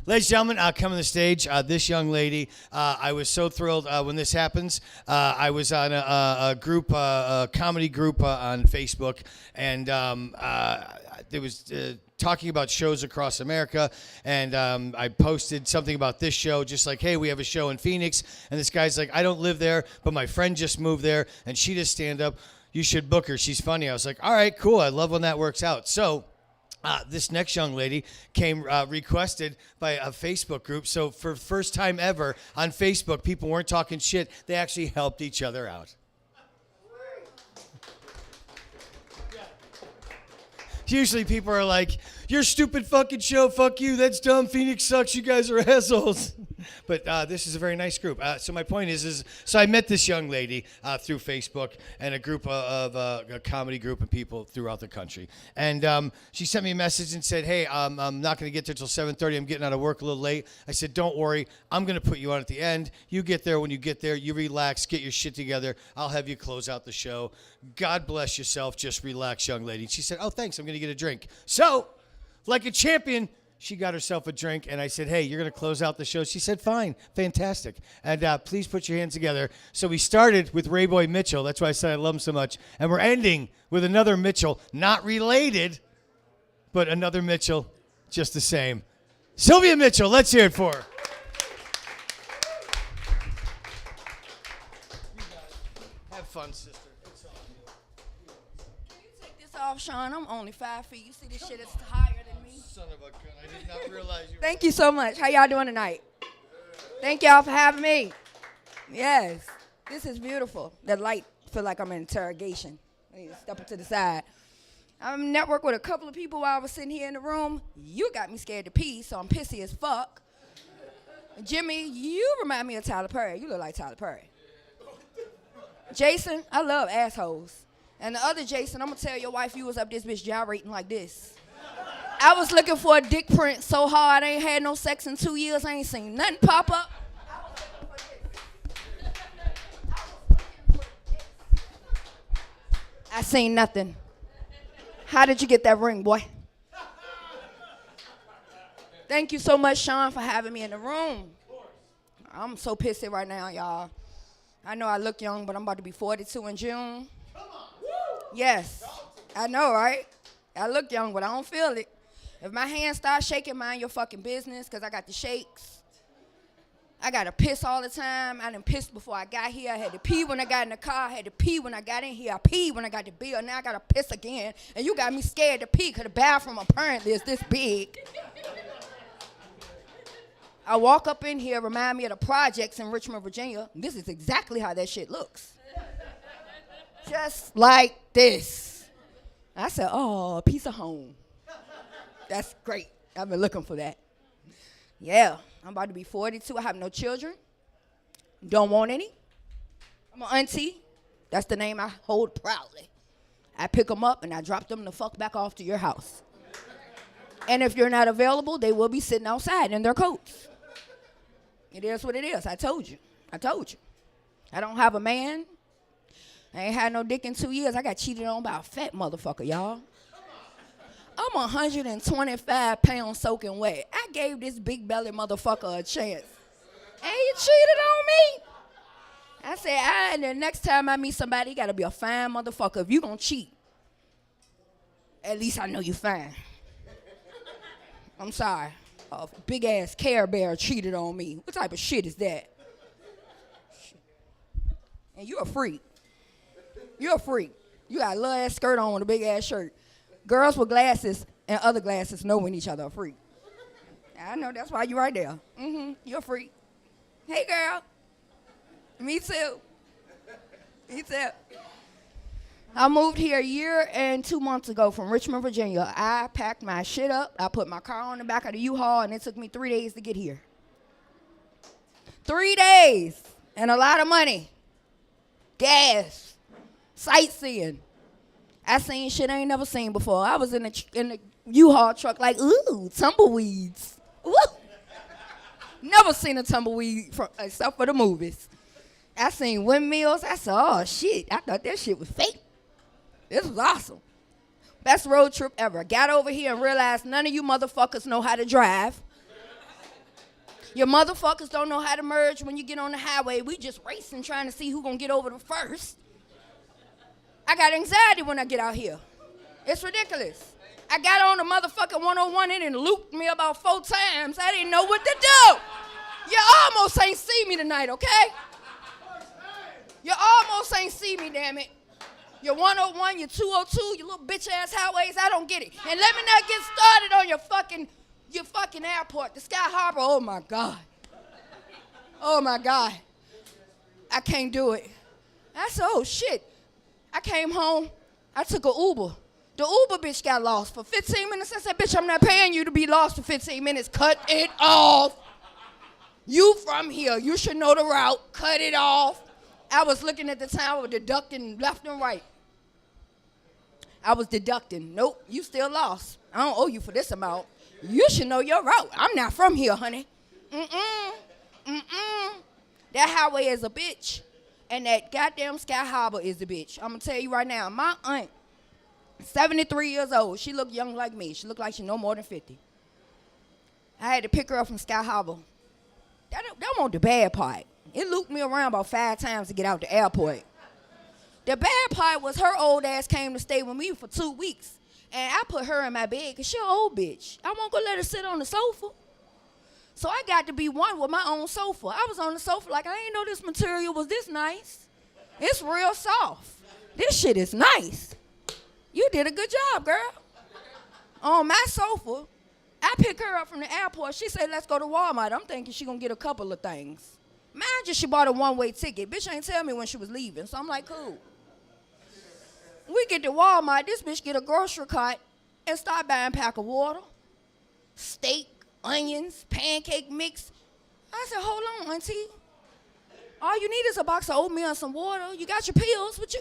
Ladies and gentlemen, coming to the stage, this young lady, I was so thrilled when this happens. I was on a group, a comedy group on Facebook, and it was talking about shows across America, and I posted something about this show, just like, hey, we have a show in Phoenix, and this guy's like, I don't live there, but my friend just moved there, and she does stand up. You should book her. She's funny. I was like, all right, cool. I love when that works out. So this next young lady came requested by a Facebook group. So for the first time ever on Facebook, people weren't talking shit. They actually helped each other out. Usually people are like, your stupid fucking show, fuck you, that's dumb, Phoenix sucks, you guys are assholes. But this is a very nice group. So my point is so I met this young lady through Facebook and a group of a comedy group of people throughout the country. And she sent me a message and said, hey, I'm not going to get there till 7:30. I'm getting out of work a little late. I said, don't worry. I'm going to put you on at the end. You get there. When you get there, you relax, get your shit together. I'll have you close out the show. God bless yourself. Just relax, young lady. She said, oh, thanks. I'm going to get a drink. So, like a champion, she got herself a drink, and I said, hey, you're going to close out the show? She said, fine, fantastic. And please put your hands together. So we started with Rayboi Mitchell. That's why I said I love him so much. And we're ending with another Mitchell, not related, but another Mitchell, just the same. Sylvia Mitchell, let's hear it for her. Have fun, sister. It's on you.
Can you take this
off, Sean. I'm only 5 feet. You see this shit is higher than me.
Son of a gun. I did not realize you.
Thank you so much. How y'all doing tonight? Thank y'all for having me. Yes. This is beautiful. The light feel like I'm in interrogation. I need to step to the side. I'm networked with a couple of people while I was sitting here in the room. You got me scared to pee, so I'm pissy as fuck. Jimmy, you remind me of Tyler Perry. You look like Tyler Perry. Jason, I love assholes. And the other Jason, I'm going to tell your wife you was up this bitch gyrating like this. I was looking for a dick print so hard I ain't had no sex in 2 years. I ain't seen nothing pop up. I seen nothing. How did you get that ring, boy? Thank you so much, Sean, for having me in the room. I'm so pissy right now, y'all. I know I look young, but I'm about to be 42 in June. Yes, I know, right? I look young, but I don't feel it. If my hands start shaking, mind your fucking business, because I got the shakes. I got to piss all the time. I done pissed before I got here. I had to pee when I got in the car. I had to pee when I got in here. I peed when I got the bill. Now I got to piss again. And you got me scared to pee because the bathroom apparently is this big. I walk up in here, remind me of the projects in Richmond, Virginia. This is exactly how that shit looks. Just like this. I said, oh, a piece of home. That's great. I've been looking for that. Yeah. I'm about to be 42. I have no children. Don't want any. I'm an auntie. That's the name I hold proudly. I pick them up and I drop them the fuck back off to your house. And if you're not available, they will be sitting outside in their coats. It is what it is. I told you. I told you. I don't have a man. I ain't had no dick in 2 years. I got cheated on by a fat motherfucker, y'all. I'm 125 pounds soaking wet. I gave this big belly motherfucker a chance. And he cheated on me. I said, and the next time I meet somebody, you gotta be a fine motherfucker. If you gonna cheat, at least I know you fine. I'm sorry. A big ass Care Bear cheated on me. What type of shit is that? And you a freak. You a freak. You got a little ass skirt on with a big ass shirt. Girls with glasses and other glasses know when each other are freak. I know, that's why you right there. You're a freak. Hey, girl. Me too. Me too. I moved here a year and 2 months ago from Richmond, Virginia. I packed my shit up. I put my car on the back of the U-Haul, and it took me 3 days to get here. 3 days and a lot of money. Gas. Sightseeing. I seen shit I ain't never seen before. I was in the U-Haul truck like, ooh, tumbleweeds. Woo. Never seen a tumbleweed except for the movies. I seen windmills. I said, oh, shit. I thought that shit was fake. This was awesome. Best road trip ever. Got over here and realized none of you motherfuckers know how to drive. Your motherfuckers don't know how to merge when you get on the highway. We just racing trying to see who gonna get over the first. I got anxiety when I get out here. It's ridiculous. I got on the motherfucking 101 and it looped me about 4 times. I didn't know what to do. You almost ain't see me tonight, okay? You almost ain't see me, damn it. Your 101, your 202, your little bitch ass highways, I don't get it. And let me not get started on your fucking airport, the Sky Harbor. Oh my God. Oh my God. I can't do it. I said, oh shit. I came home, I took an Uber. The Uber bitch got lost for 15 minutes. I said, bitch, I'm not paying you to be lost for 15 minutes. Cut it off. You from here, you should know the route. Cut it off. I was looking at the time, I was deducting left and right. I was deducting. Nope, you still lost. I don't owe you for this amount. You should know your route. I'm not from here, honey. That highway is a bitch. And that goddamn Sky Harbor is a bitch. I'm going to tell you right now, my aunt, 73 years old, she looked young like me. She looked like she no more than 50. I had to pick her up from Sky Harbor. That wasn't the bad part. It looped me around about 5 times to get out the airport. The bad part was her old ass came to stay with me for 2 weeks. And I put her in my bed because she an old bitch. I won't go let her sit on the sofa. So I got to be one with my own sofa. I was on the sofa like, I ain't know this material was this nice. It's real soft. This shit is nice. You did a good job, girl. On my sofa, I pick her up from the airport. She said, let's go to Walmart. I'm thinking she gonna get a couple of things. Mind you, she bought a one-way ticket. Bitch ain't tell me when she was leaving, so I'm like, cool. We get to Walmart, this bitch get a grocery cart and start buying a pack of water, steak, onions, pancake mix. I said, hold on, auntie. All you need is a box of oatmeal and some water. You got your pills, but you...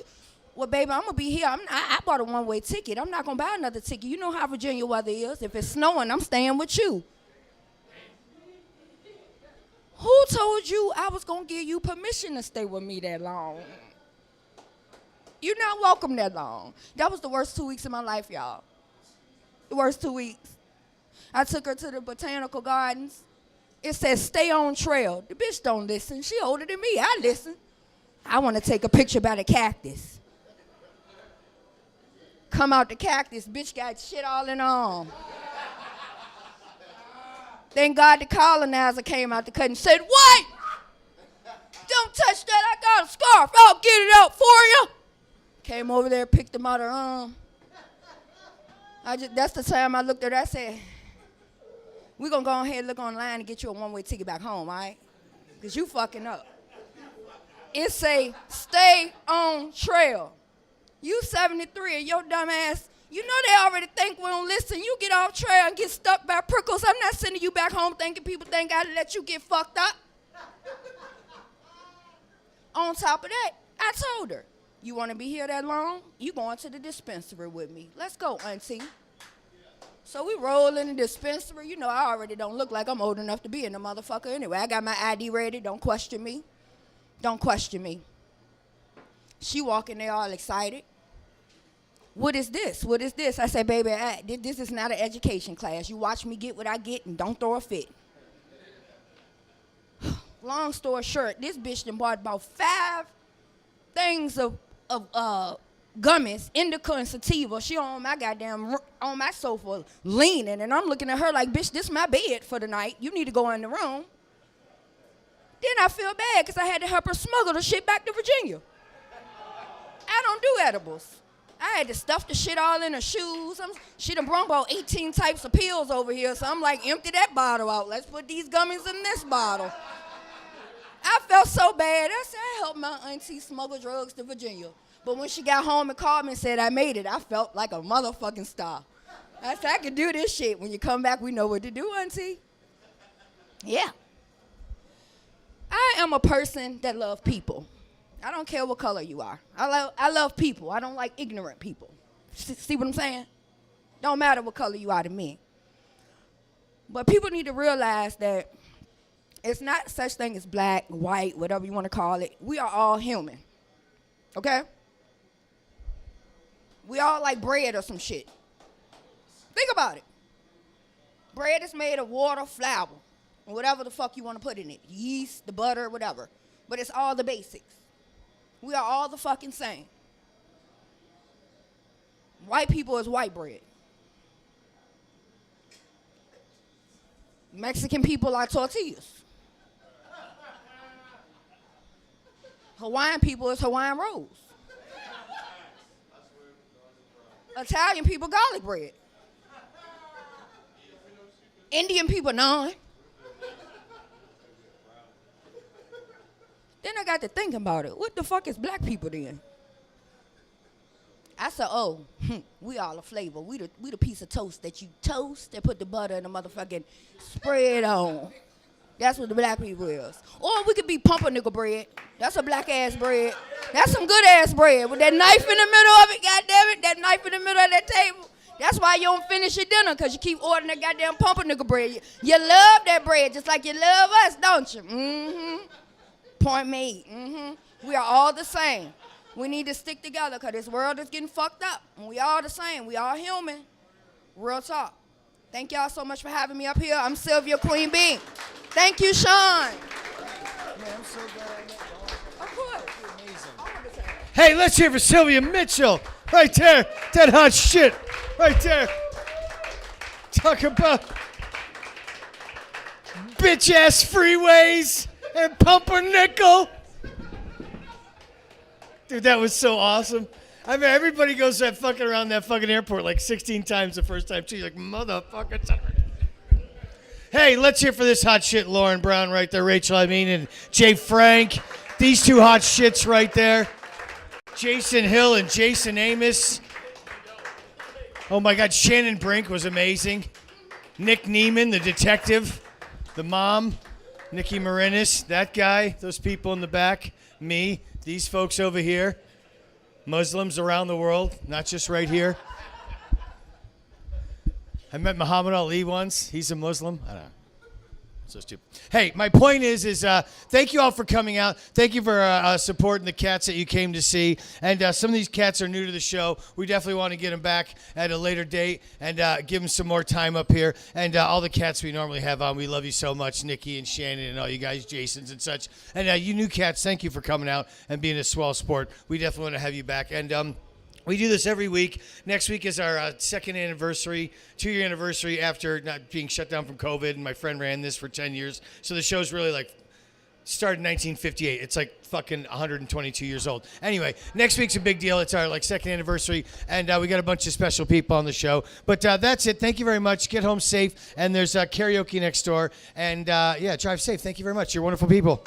Well, baby, I'm going to be here. I bought a one-way ticket. I'm not going to buy another ticket. You know how Virginia weather is. If it's snowing, I'm staying with you. Who told you I was going to give you permission to stay with me that long? You're not welcome that long. That was the worst 2 weeks of my life, y'all. The worst 2 weeks. I took her to the botanical gardens. It says, stay on trail. The bitch don't listen. She older than me. I listen. I want to take a picture by the cactus. Come out the cactus, bitch got shit all in her arm. Thank God the colonizer came out the cut and said, what? Don't touch that, I got a scarf. I'll get it out for you. Came over there, picked him out her arm. That's the time I looked at her, I said, we're going to go ahead and look online and get you a one-way ticket back home, all right? Because you fucking up. It say, stay on trail. You 73 and your dumb ass, you know they already think we don't listen. You get off trail and get stuck by prickles. I'm not sending you back home thinking people think I let you get fucked up. On top of that, I told her, you want to be here that long? You going to the dispensary with me. Let's go, auntie. So we roll in the dispensary. You know, I already don't look like I'm old enough to be in the motherfucker anyway. I got my ID ready. Don't question me. Don't question me. She walk in there all excited. What is this? What is this? I said, baby, this is not an education class. You watch me get what I get and don't throw a fit. Long story short, this bitch done bought about 5 things of gummies, indica and sativa. She on my sofa leaning, and I'm looking at her like, bitch, this my bed for the night. You need to go in the room. Then I feel bad because I had to help her smuggle the shit back to Virginia. I don't do edibles. I had to stuff the shit all in her shoes. She done brought about 18 types of pills over here, so I'm like, empty that bottle out. Let's put these gummies in this bottle. I felt so bad. I said, I helped my auntie smuggle drugs to Virginia. But when she got home and called me and said I made it, I felt like a motherfucking star. I said, I can do this shit. When you come back, we know what to do, auntie. Yeah. I am a person that loves people. I don't care what color you are. I love people. I don't like ignorant people. See what I'm saying? Don't matter what color you are to me. But people need to realize that it's not such thing as black, white, whatever you want to call it. We are all human. Okay? We all like bread or some shit. Think about it. Bread is made of water, flour, and whatever the fuck you want to put in it. Yeast, the butter, whatever. But it's all the basics. We are all the fucking same. White people is white bread. Mexican people are tortillas. Hawaiian people is Hawaiian rolls. Italian people garlic bread. Indian people naan. Then I got to thinking about it. What the fuck is black people then? I said, oh, we all a flavor. We the piece of toast that you toast and put the butter and the motherfucking spread on. That's what the black people is. Or we could be pumpernickel bread. That's a black ass bread. That's some good ass bread with that knife in the middle of it. God damn it, that knife in the middle of that table. That's why you don't finish your dinner, because you keep ordering that goddamn pumpernickel bread. You love that bread just like you love us, don't you? Mm-hmm. Point made. Mm-hmm. We are all the same. We need to stick together because this world is getting fucked up. And we all the same. We all human. Real talk. Thank y'all so much for having me up here. I'm Sylvia Queen Bee. Thank you, Sean.
Man, I'm so glad I met you.
Of course.
Amazing. Hey, let's hear for Sylvia Mitchell. Right there. That hot shit. Right there. Talk about bitch-ass freeways and pumpernickel. Dude, that was so awesome. I mean, everybody goes that fucking around that fucking airport like 16 times the first time. She's like, motherfucker. Hey, let's hear for this hot shit, Lauren Brown right there, Rachael, and Jay Frank. These two hot shits right there. Jason Hill and Jason Amos. Oh my God, Shannon Brink was amazing. Nick Neiman, the detective. The mom, Niki Marinis, that guy, those people in the back, me, these folks over here. Muslims around the world, not just right here. I met Muhammad Ali once. He's a Muslim. I don't know. So stupid. Hey, my point is thank you all for coming out. Thank you for supporting the cats that you came to see. And some of these cats are new to the show. We definitely want to get them back at a later date and give them some more time up here. And all the cats we normally have on, we love you so much, Nikki and Shannon and all you guys, Jasons and such. And you new cats, thank you for coming out and being a swell sport. We definitely want to have you back. And we do this every week. Next week is our second anniversary, 2-year anniversary after not being shut down from COVID. And my friend ran this for 10 years. So the show's really like started in 1958. It's like fucking 122 years old. Anyway, next week's a big deal. It's our like second anniversary. And we got a bunch of special people on the show. But that's it. Thank you very much. Get home safe. And there's karaoke next door. And yeah, drive safe. Thank you very much. You're wonderful people.